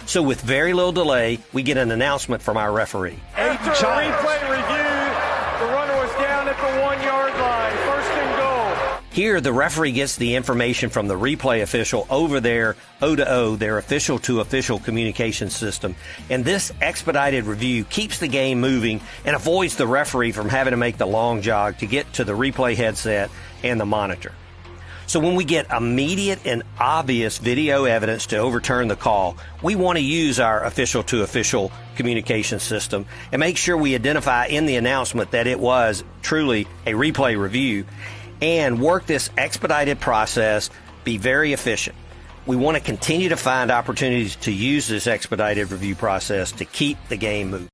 So with very little delay, we get an announcement from our referee. After a replay review, the runner was down at the 1-yard line. First and goal. Here, the referee gets the information from the replay official over their O2O, their official-to-official communication system. And this expedited review keeps the game moving and avoids the referee from having to make the long jog to get to the replay headset and the monitor. So when we get immediate and obvious video evidence to overturn the call, we want to use our official-to-official communication system and make sure we identify in the announcement that it was truly a replay review and work this expedited process, be very efficient. We want to continue to find opportunities to use this expedited review process to keep the game moving.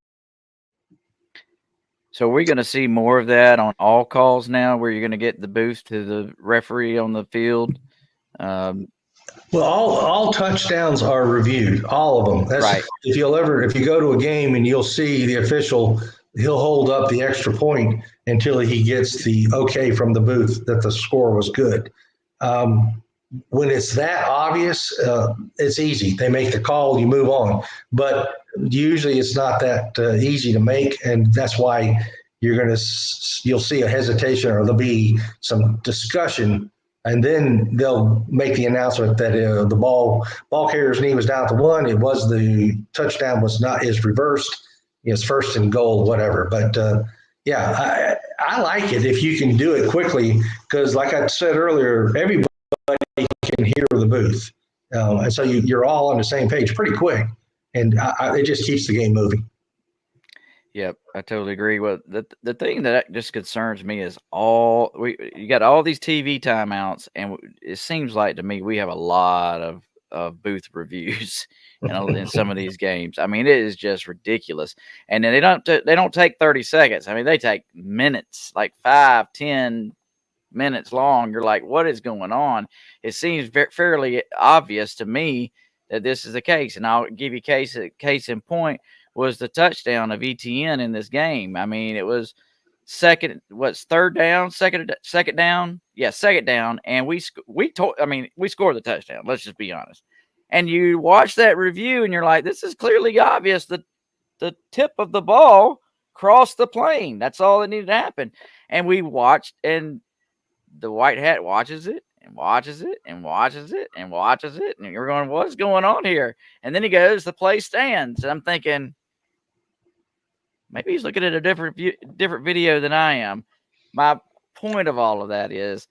So we're going to see more of that on all calls now, where you're going to get the boost to the referee on the field. Well, all touchdowns are reviewed, all of them. That's right. If you go to a game and you'll see the official, he'll hold up the extra point until he gets the okay from the booth that the score was good. when it's that obvious, it's easy. They make the call, you move on. But usually it's not that easy to make, and that's why you'll see a hesitation, or there'll be some discussion, and then they'll make the announcement that the ball carrier's knee was down at the 1. It was the touchdown is reversed. It's first and goal, whatever. But I like it if you can do it quickly, because like I said earlier, everybody can hear the booth. And so you're all on the same page pretty quick, and it just keeps the game moving. Yep, I totally agree. Well, the thing that just concerns me is you got all these TV timeouts, and it seems like to me we have a lot of booth reviews in some of these games. I mean, it is just ridiculous. And then they don't take 30 seconds. I mean, they take minutes, like 5-10 minutes long. You're like, what is going on? It seems fairly obvious to me that this is the case, and I'll give you case in point. Was the touchdown of ETN in this game. I mean, it was third down, second down? Yeah, second down, and we scored the touchdown. Let's just be honest. And you watch that review, and you're like, this is clearly obvious. The tip of the ball crossed the plane. That's all that needed to happen. And we watched, and the white hat watches it, and watches it, and watches it, and watches it, and you're going, what's going on here? And then he goes, the play stands. And I'm thinking, maybe he's looking at a different video than I am. My point of all of that is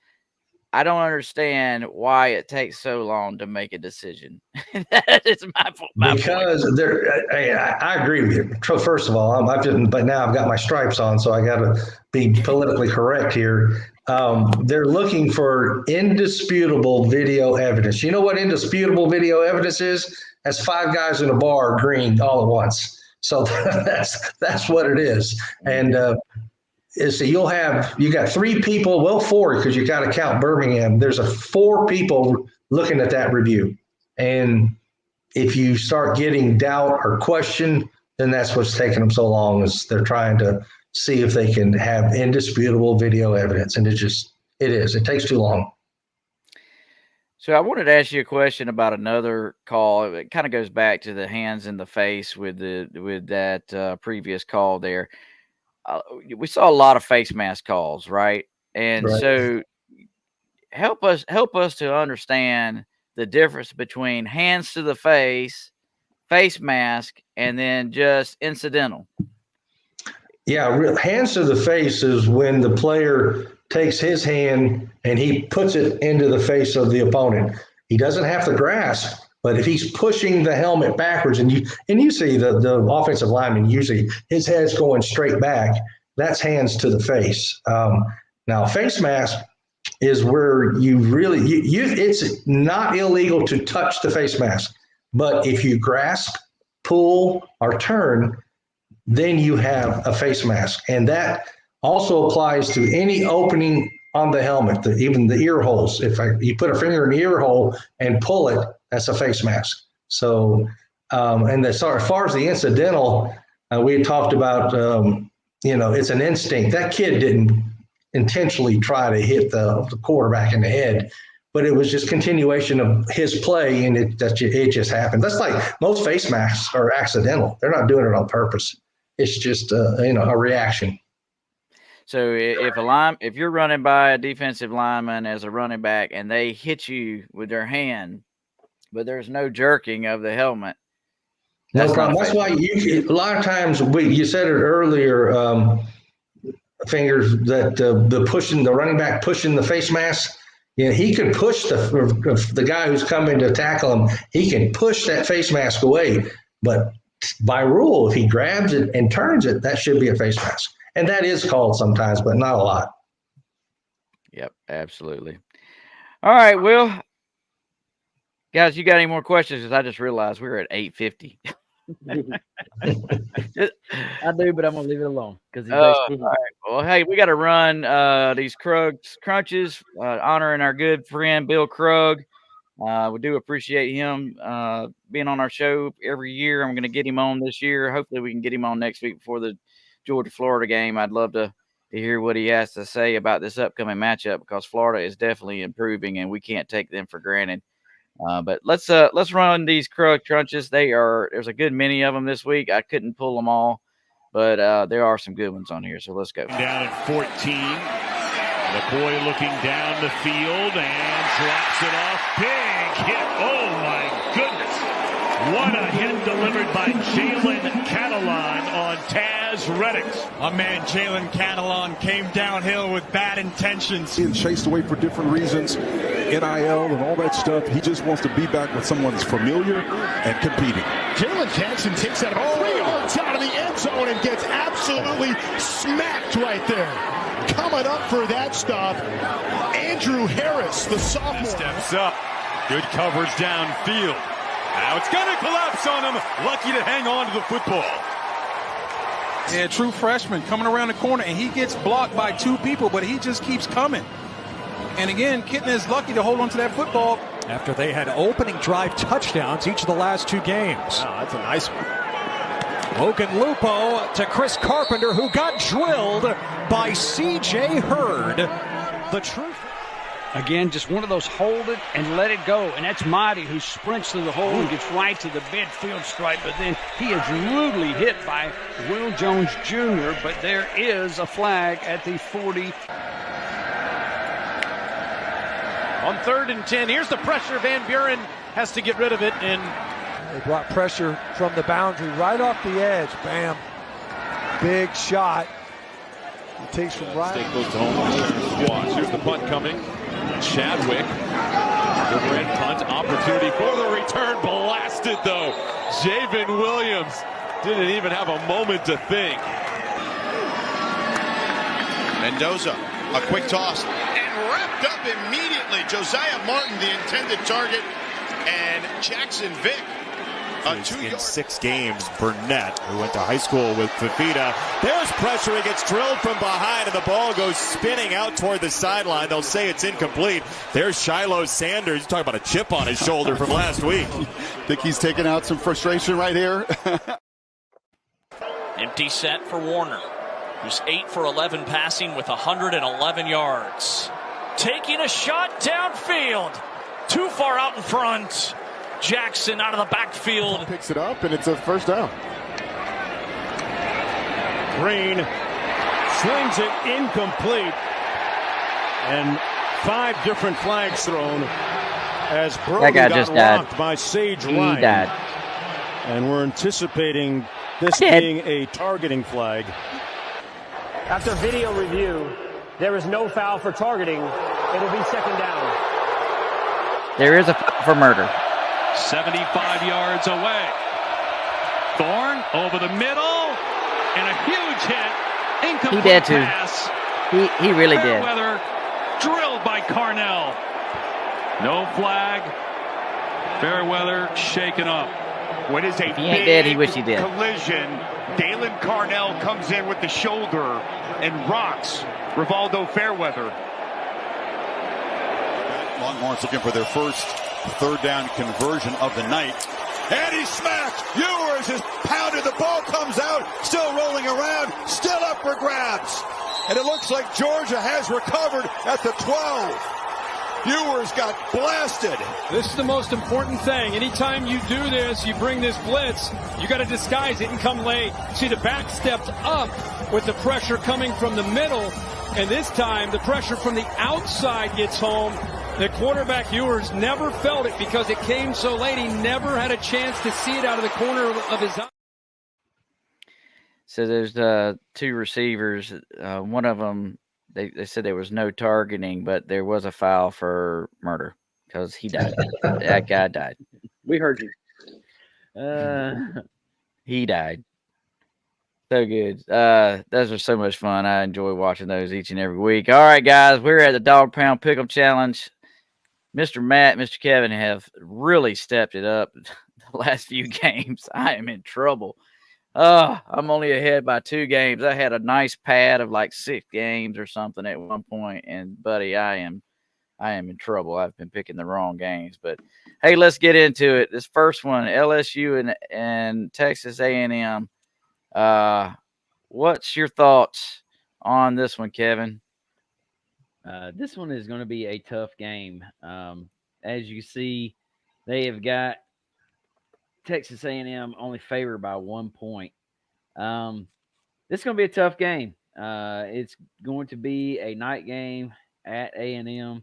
I don't understand why it takes so long to make a decision. That is my because point. I agree with you. First of all, but now I've got my stripes on, so I got to be politically correct here. They're looking for indisputable video evidence. You know what indisputable video evidence is? That's 5 guys in a bar agreeing all at once. So that's what it is. And so you got 3 people, well, 4, because you got to count Birmingham. There's 4 people looking at that review. And if you start getting doubt or question, then that's what's taking them so long, is they're trying to see if they can have indisputable video evidence. And it takes too long. So I wanted to ask you a question about another call. It kind of goes back to the hands in the face with that previous call there. We saw a lot of face mask calls, right? And Right. So help us to understand the difference between hands to the face mask, and then just incidental. Yeah, hands to the face is when the player takes his hand and he puts it into the face of the opponent. He doesn't have to grasp, but if he's pushing the helmet backwards, and you see the offensive lineman, usually his head's going straight back, that's hands to the face. Now, face mask is where you really it's not illegal to touch the face mask, but if you grasp, pull, or turn, then you have a face mask. And that also applies to any opening on the helmet, even the ear holes. If you put a finger in the ear hole and pull it, that's a face mask. So, as far as the incidental, we had talked about, it's an instinct. That kid didn't intentionally try to hit the quarterback in the head, but it was just continuation of his play, and it just happened. That's like most face masks are accidental. They're not doing it on purpose. It's just a reaction. So if you're running by a defensive lineman as a running back and they hit you with their hand, but there's no jerking of the helmet, no problem. That's why a lot of times you said it earlier, Fingers, that the running back pushing the face mask. He could push the guy who's coming to tackle him. He can push that face mask away, but by rule, if he grabs it and turns it, that should be a face mask. And that is called sometimes, but not a lot. Yep, absolutely. All right, Will. Guys, you got any more questions? Because I just realized we were at 8:50. I do, but I'm going to leave it alone. All right. Well, hey, we got to run these crunches, honoring our good friend, Bill Krug. We do appreciate him being on our show every year. I'm going to get him on this year. Hopefully we can get him on next week before the Georgia-Florida game. I'd love to to hear what he has to say about this upcoming matchup, because Florida is definitely improving, and we can't take them for granted. But let's run these crunches. There's a good many of them this week. I couldn't pull them all, but there are some good ones on here. So let's go. Down at 14. McCoy looking down the field and drops it off. Big hit. Oh my goodness. What a hit delivered by Jalen Catalon on Taz Reddix. My man Jalen Catalon came downhill with bad intentions. Being chased away for different reasons, NIL and all that stuff. He just wants to be back with someone that's familiar and competing. Jalen Jackson takes that 3 yards out of the end zone and gets absolutely smacked right there. Coming up for that stop, Andrew Harris, the sophomore. Steps up. Good coverage downfield. Now it's going to collapse on him. Lucky to hang on to the football. Yeah, true freshman coming around the corner, and he gets blocked by 2 people, but he just keeps coming. And again, Kitten is lucky to hold on to that football. After they had opening drive touchdowns each of the last 2 games. Wow, that's a nice one. Logan Lupo to Chris Carpenter, who got drilled by C.J. Hurd. The truth. Again, just one of those hold it and let it go. And that's Mighty, who sprints through the hole and gets right to the midfield stripe. But then he is rudely hit by Will Jones Jr. But there is a flag at the 40. On 3rd and 10, here's the pressure. Van Buren has to get rid of it. And they brought pressure from the boundary right off the edge. Bam. Big shot. He takes from right. Stay close to home. Watch. Here's the punt coming. Chadwick. Overhead punt. Opportunity for the return. Blasted, though. Javen Williams didn't even have a moment to think. Mendoza, a quick toss. And wrapped up immediately. Josiah Martin, the intended target. And Jackson Vick. In 6 games, Burnett, who went to high school with Fafita. There's pressure. He gets drilled from behind, and the ball goes spinning out toward the sideline. They'll say it's incomplete. There's Shiloh Sanders. You talk about a chip on his shoulder from last week. Think he's taking out some frustration right here. Empty set for Warner, who's 8 for 11 passing with 111 yards. Taking a shot downfield. Too far out in front. Jackson out of the backfield. Picks it up, and it's a first down. Green slings it incomplete. And 5 different flags thrown as Brody got rocked by Sage Ryan. Died. And we're anticipating this being a targeting flag. After video review, there is no foul for targeting. It'll be 2nd down. There is a foul for murder. 75 yards away. Thorne over the middle, and a huge hit. Incomplete He did too. pass. He really did. Fairweather drilled by Carnell. No flag. Fairweather shaken up. What is a If he ain't dead, he wish he did. collision. Dalen Carnell comes in with the shoulder and rocks Rivaldo Fairweather. Longhorns looking for their first 3rd down conversion of the night. And he's smacked. Ewers is pounded. The ball comes out. Still rolling around. Still up for grabs. And it looks like Georgia has recovered at the 12. Ewers got blasted. This is the most important thing. Anytime you do this, you bring this blitz, you got to disguise it and come late. See, the back stepped up with the pressure coming from the middle. And this time, the pressure from the outside gets home. The quarterback Ewers never felt it because it came so late. He never had a chance to see it out of the corner of his eye. So there's 2 receivers. One of them, they said there was no targeting, but there was a foul for murder because he died. That guy died. We heard you. He died. So good. Those are so much fun. I enjoy watching those each and every week. All right, guys, we're at the Dog Pound Pick'em Challenge. Mr. Matt, Mr. Kevin have really stepped it up the last few games. I am in trouble. I'm only ahead by 2 games. I had a nice pad of like 6 games or something at one point, and buddy, I am in trouble. I've been picking the wrong games, but hey, let's get into it. This first one, LSU and Texas A&M. What's your thoughts on this one, Kevin? This one is going to be a tough game. As you see, they have got Texas A&M only favored by 1 point. This is going to be a tough game. It's going to be a night game at A&M.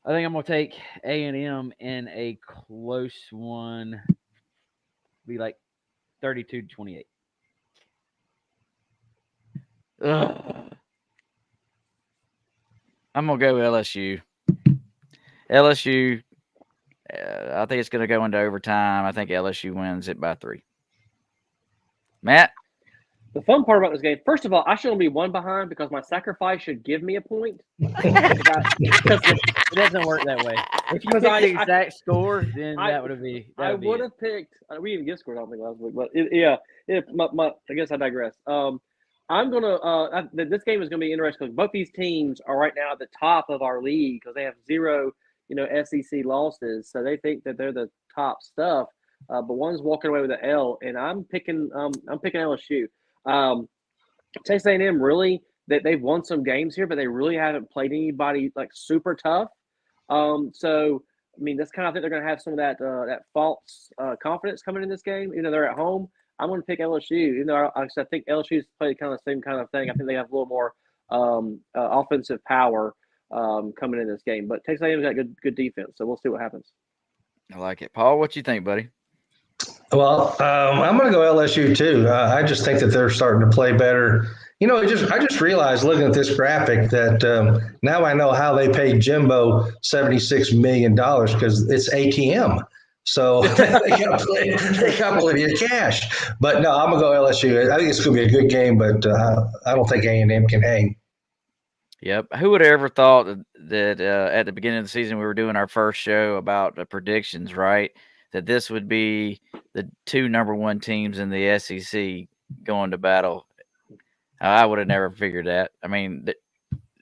I think I'm going to take A&M in a close one. Be like 32-28. I'm going to go LSU. LSU, I think it's going to go into overtime. I think LSU wins it by 3. Matt? The fun part about this game, first of all, I should only be 1 behind because my sacrifice should give me a point. Because it doesn't work that way. If you pick the exact score, then that would be. I would have picked. We didn't get scores, I don't think, last week, but I guess I digress. I'm gonna. This game is gonna be interesting because both these teams are right now at the top of our league because they have 0, SEC losses, so they think that they're the top stuff. But one's walking away with an L, and I'm picking LSU. Texas A&M really they've won some games here, but they really haven't played anybody like super tough. So I mean, that's kind of, I think they're going to have some of that false confidence coming in this game. They're at home. I'm going to pick LSU. Even though I think LSU's played kind of the same kind of thing. I think they have a little more offensive power coming in this game. But Texas A&M's got good defense, so we'll see what happens. I like it. Paul, what you think, buddy? Well, I'm going to go LSU too. I just think that they're starting to play better. I just realized looking at this graphic that now I know how they paid Jimbo $76 million because it's ATM. So they got plenty of cash. But no, I'm going to go LSU. I think it's going to be a good game, but I don't think A&M can hang. Yep. Who would have ever thought that at the beginning of the season we were doing our first show about the predictions, right? That this would be the 2 number 1 teams in the SEC going to battle. I would have never figured that. I mean,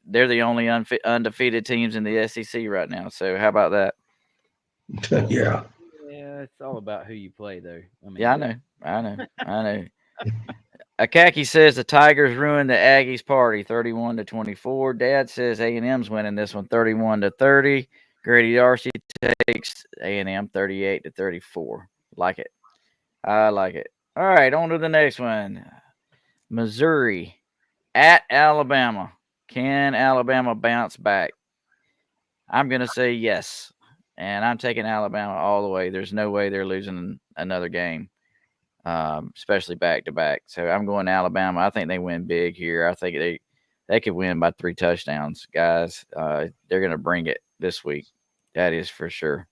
they're the only undefeated teams in the SEC right now. So how about that? Yeah. Yeah, it's all about who you play, though. I mean, yeah, I know. Akaki says the Tigers ruined the Aggies' party, 31-24. Dad says A&M's winning this one, 31-30. Grady Darcy takes A&M 38-34. Like it. I like it. All right, on to the next one. Missouri at Alabama. Can Alabama bounce back? I'm going to say yes, and I'm taking Alabama all the way. There's no way they're losing another game, especially back-to-back. So I'm going Alabama. I think they win big here. I think they could win by 3 touchdowns, guys. They're going to bring it this week. That is for sure.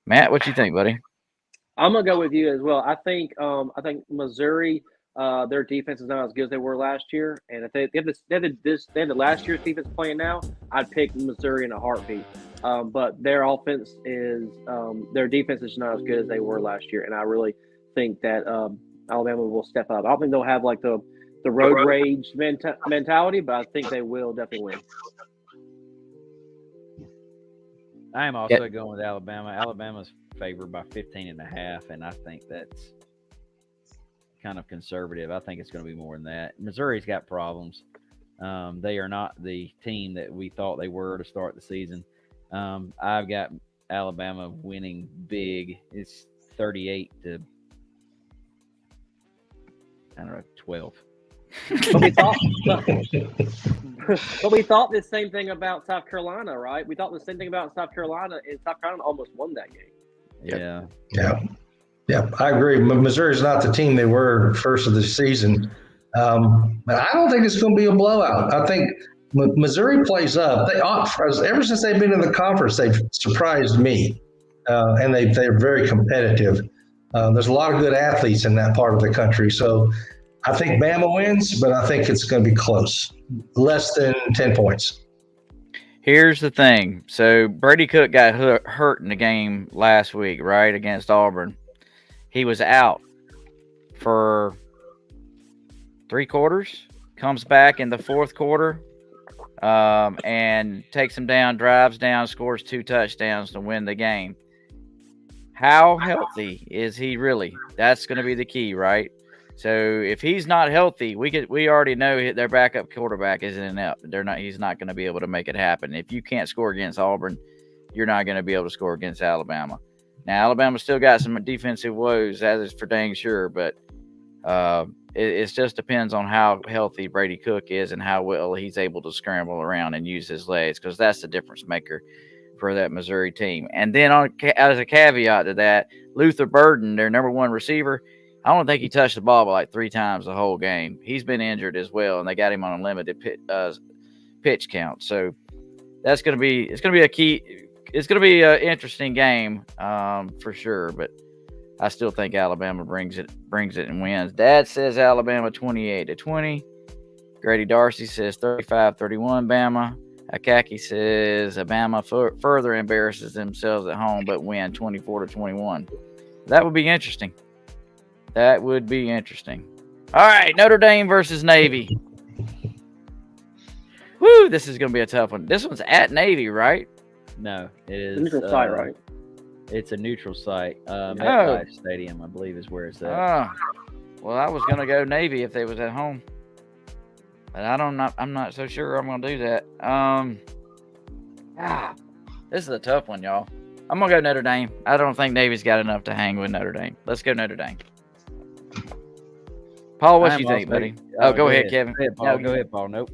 Matt, what you think, buddy? I'm gonna go with you as well. I think Missouri, their defense is not as good as they were last year, and if they have the last year's defense playing now, I'd pick Missouri in a heartbeat. But their defense is not as good as they were last year, and I really think that Alabama will step up. I don't think they'll have like the road rage mentality, but I think they will definitely win. I am also going with Alabama. Alabama's favored by 15.5, and I think that's kind of conservative. I think it's going to be more than that. Missouri's got problems. They are not the team that we thought they were to start the season. I've got Alabama winning big. It's 38-12. But we thought the same thing about South Carolina, right? We thought the same thing about South Carolina, and South Carolina almost won that game. Yeah, I agree. Missouri's not the team they were first of the season. But I don't think it's going to be a blowout. I think Missouri plays up. Ever since they've been in the conference, they've surprised me, and they're very competitive. There's a lot of good athletes in that part of the country. So I think Bama wins, but I think it's going to be close. Less than 10 points. Here's the thing. So Brady Cook got hurt in the game last week, right, against Auburn. He was out for 3 quarters, comes back in the 4th quarter, and takes him down, drives down, scores 2 touchdowns to win the game. How healthy is he really? That's going to be the key, right? So if he's not healthy, we already know their backup quarterback isn't enough. He's not going to be able to make it happen. If you can't score against Auburn, you're not going to be able to score against Alabama. Now Alabama still got some defensive woes, that is for dang sure, but it just depends on how healthy Brady Cook is and how well he's able to scramble around and use his legs, because that's the difference maker for that Missouri team. And then as a caveat to that, Luther Burden, their number one receiver, I don't think he touched the ball but like 3 times the whole game. He's been injured as well, and they got him on a limited pitch count. So it's going to be a key. It's going to be an interesting game for sure. But I still think Alabama brings it and wins. Dad says Alabama 28-20. Grady Darcy says 35-31 Bama. Akaki says Alabama further embarrasses themselves at home but win 24-21. That would be interesting. That would be interesting. All right, Notre Dame versus Navy. Woo, this is going to be a tough one. This one's at Navy, right? No, it is neutral site, right? It's a neutral site. MetLife Stadium, I believe, is where it's at. Well, I was going to go Navy if they was at home, but I'm not so sure I'm going to do that. This is a tough one, y'all. I'm going to go Notre Dame. I don't think Navy's got enough to hang with Notre Dame. Let's go Notre Dame. Paul, what you think, buddy? Go ahead, Kevin. Go ahead, Paul. Go ahead, Paul. Nope.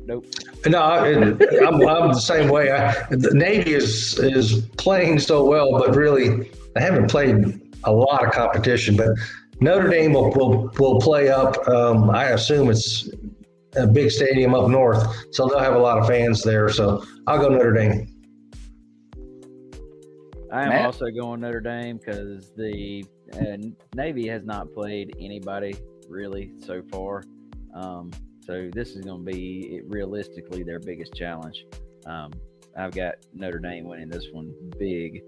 No, I'm the same way. The Navy is playing so well, but really, they haven't played a lot of competition. But Notre Dame will play up. I assume it's a big stadium up north, so they'll have a lot of fans there. So I'll go Notre Dame. I am also going Notre Dame because the Navy has not played anybody really so far. So this is going to be realistically their biggest challenge. I've got Notre Dame winning this one big,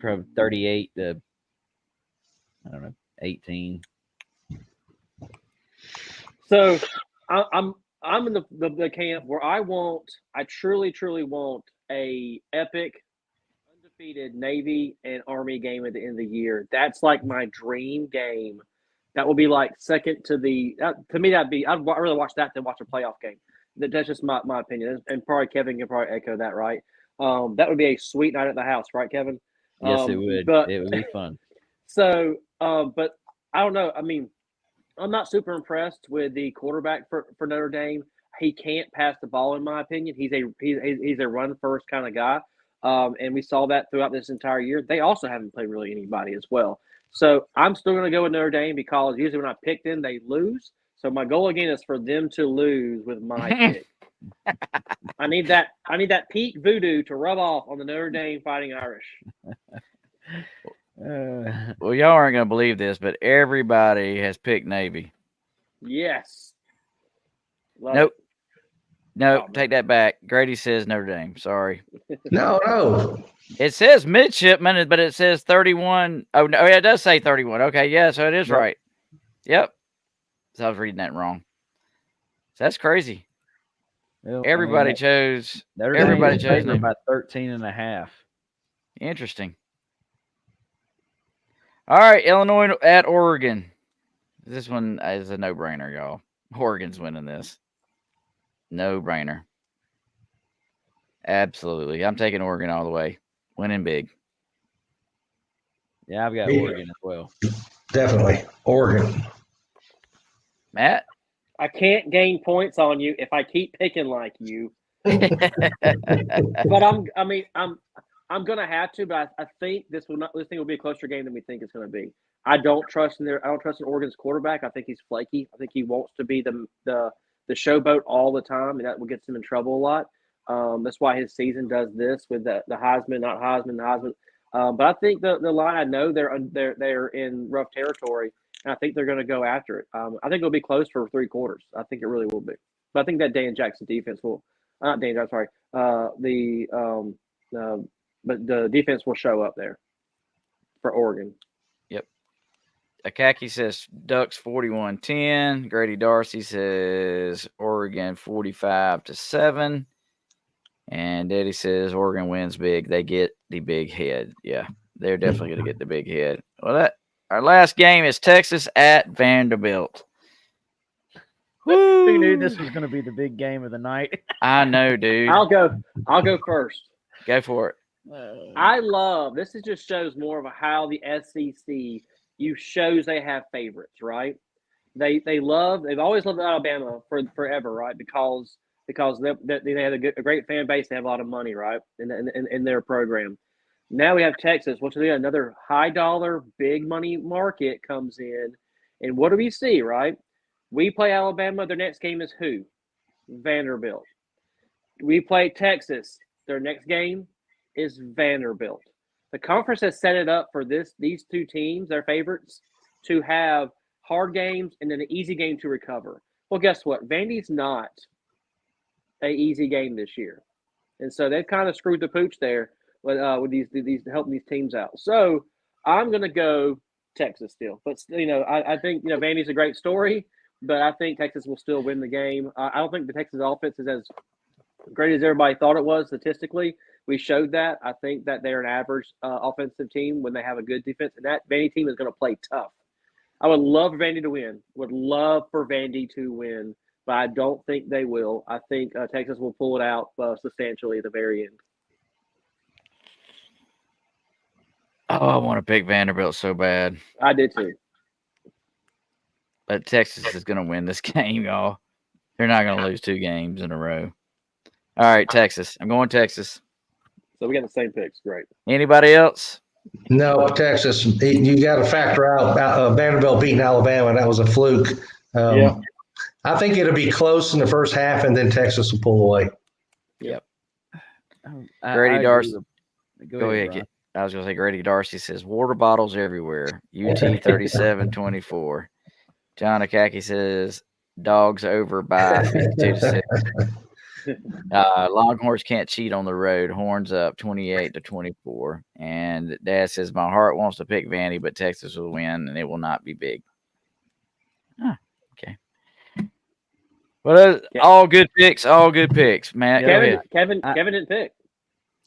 probably 38 to 18. So I'm in the camp where I truly want a epic undefeated Navy and Army game at the end of the year. That's like my dream game. That will be like second to the to me. I'd really watch that than watch a playoff game. That's just my opinion, and probably Kevin can probably echo that, right? That would be a sweet night at the house, right, Kevin? Yes, it would. It would be fun. So, but I don't know. I mean, I'm not super impressed with the quarterback for Notre Dame. He can't pass the ball, in my opinion. He's a run first kind of guy, and we saw that throughout this entire year. They also haven't played really anybody as well. So I'm still going to go with Notre Dame because usually when I pick them, they lose. So my goal again is for them to lose with my pick. I need that peak voodoo to rub off on the Notre Dame Fighting Irish. Well, y'all aren't going to believe this, but everybody has picked Navy. Yes. Nope. Take that back. Grady says Notre Dame. Sorry. No. It says midshipman, but it says 31. Oh, no, it does say 31. Okay, yeah, so it is right. Yep. So I was reading that wrong. So that's crazy. Well, everybody chose about 13.5. Interesting. All right, Illinois at Oregon. This one is a no-brainer, y'all. Oregon's winning this. No-brainer. Absolutely. I'm taking Oregon all the way. Winning big. Yeah, I've got Oregon as well. Definitely. Oregon. Matt? I can't gain points on you if I keep picking like you. But I'm gonna have to, but I think this thing will be a closer game than we think it's gonna be. I don't trust in Oregon's quarterback. I think he's flaky. I think he wants to be the showboat all the time, and that will get him in trouble a lot. That's why his season does this with the Heisman, not Heisman, the Heisman. But I think the line, I know they're in rough territory, and I think they're going to go after it. I think it'll be close for 3 quarters. I think it really will be. But I think that Dan Jackson defense will not Dan. I'm sorry. But the defense will show up there for Oregon. Yep. Akaki says Ducks 41-10. Grady Darcy says Oregon 45-7. And Eddie says Oregon wins big. They get the big head. Yeah, they're definitely going to get the big head. Well, Our last game is Texas at Vanderbilt. Who knew this was going to be the big game of the night? I know, dude. I'll go first. Go for it. I love this. Is just shows more of how the SEC shows they have favorites, right? They've always loved Alabama forever, right? Because they had a great fan base. They have a lot of money, right, in their program. Now we have Texas, which is another high dollar, big money market comes in, and what do we see, right? We play Alabama. Their next game is who? Vanderbilt. We play Texas. Their next game is Vanderbilt. The conference has set it up for these two teams, their favorites, to have hard games and then an easy game to recover. Well, guess what? Vandy's not an easy game this year, and so they've kind of screwed the pooch there with these helping these teams out. So I'm going to go Texas still, but I think Vandy's a great story, but I think Texas will still win the game. I don't think the Texas offense is as great as everybody thought it was statistically. We showed that. I think that they're an average offensive team when they have a good defense, and that Vandy team is going to play tough. I would love for Vandy to win. Would love for Vandy to win, but I don't think they will. I think Texas will pull it out substantially at the very end. Oh, I want to pick Vanderbilt so bad. I did too. But Texas is going to win this game, y'all. They're not going to lose 2 games in a row. All right, Texas. I'm going Texas. So we got the same picks. Great. Anybody else? No, Texas. You got to factor out Vanderbilt beating Alabama. That was a fluke. Yeah. I think it'll be close in the first half, and then Texas will pull away. Yep. Grady Darcy. Go ahead. I was going to say Grady Darcy says, water bottles everywhere. UT 37-24. John Akaki says, dogs over by 52-6. Longhorns can't cheat on the road. Horns up 28-24. And Dad says, my heart wants to pick Vandy, but Texas will win, and it will not be big. Okay. Well, all good picks. All good picks, Matt. Kevin didn't pick.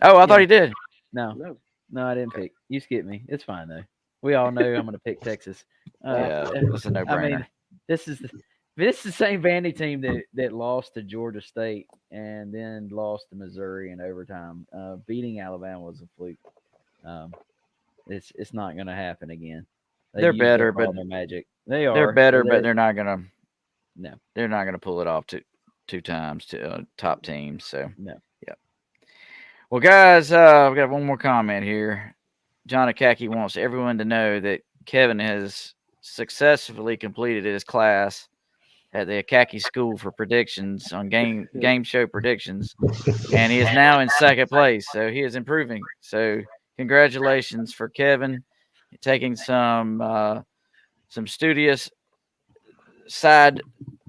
Oh, I thought he did. No, I didn't pick. You skipped me. It's fine though. We all know I'm going to pick Texas. It's a no-brainer. I mean, this is the same Vandy team that lost to Georgia State and then lost to Missouri in overtime. Beating Alabama was a fluke. It's not going to happen again. They're better, but magic. They are. They're better, but they're not going to. No, they're not going to pull it off two times to top teams. So no. Yep. Well, guys, we got one more comment here. John Akaki wants everyone to know that Kevin has successfully completed his class at the Akaki School for predictions on game show predictions, and he is now in second place. So he is improving. So congratulations for Kevin taking some studious side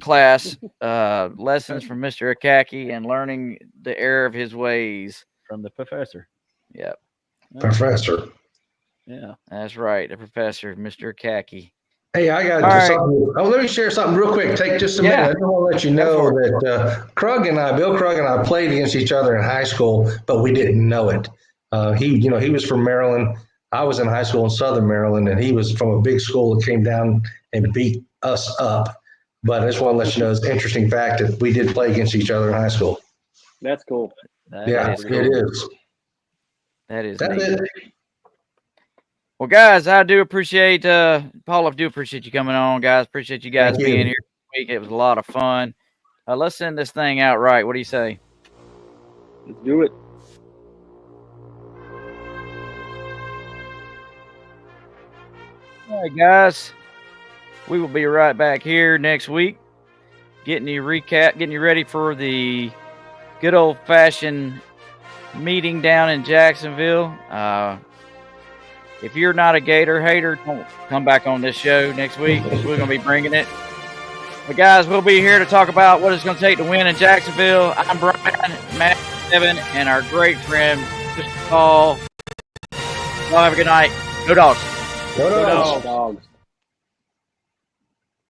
class lessons from Mr. Akaki and learning the error of his ways from the professor. Yep. Professor. Yeah, that's right. The professor, Mr. Akaki. Hey, I got something. Oh, let me share something real quick. Take just a minute. I just want to let you know that Bill Krug and I played against each other in high school, but we didn't know it. He was from Maryland. I was in high school in Southern Maryland, and he was from a big school that came down and beat us up. But I just want to let you know it's an interesting fact that we did play against each other in high school. That's cool. It is. That is That's neat. it. Well, guys, I do appreciate Paul. I do appreciate you coming on, guys. Appreciate you guys being here this week. It was a lot of fun. Let's send this thing out right. What do you say? Let's do it. All right, guys. We will be right back here next week, getting you ready for the good old-fashioned meeting down in Jacksonville. If you're not a Gator hater, don't come back on this show next week. We're going to be bringing it. But, guys, we'll be here to talk about what it's going to take to win in Jacksonville. I'm Brian, Matt, Evan, and our great friend, Mr. Paul. Y'all have a good night. Go Dogs. Go Dogs. Dogs.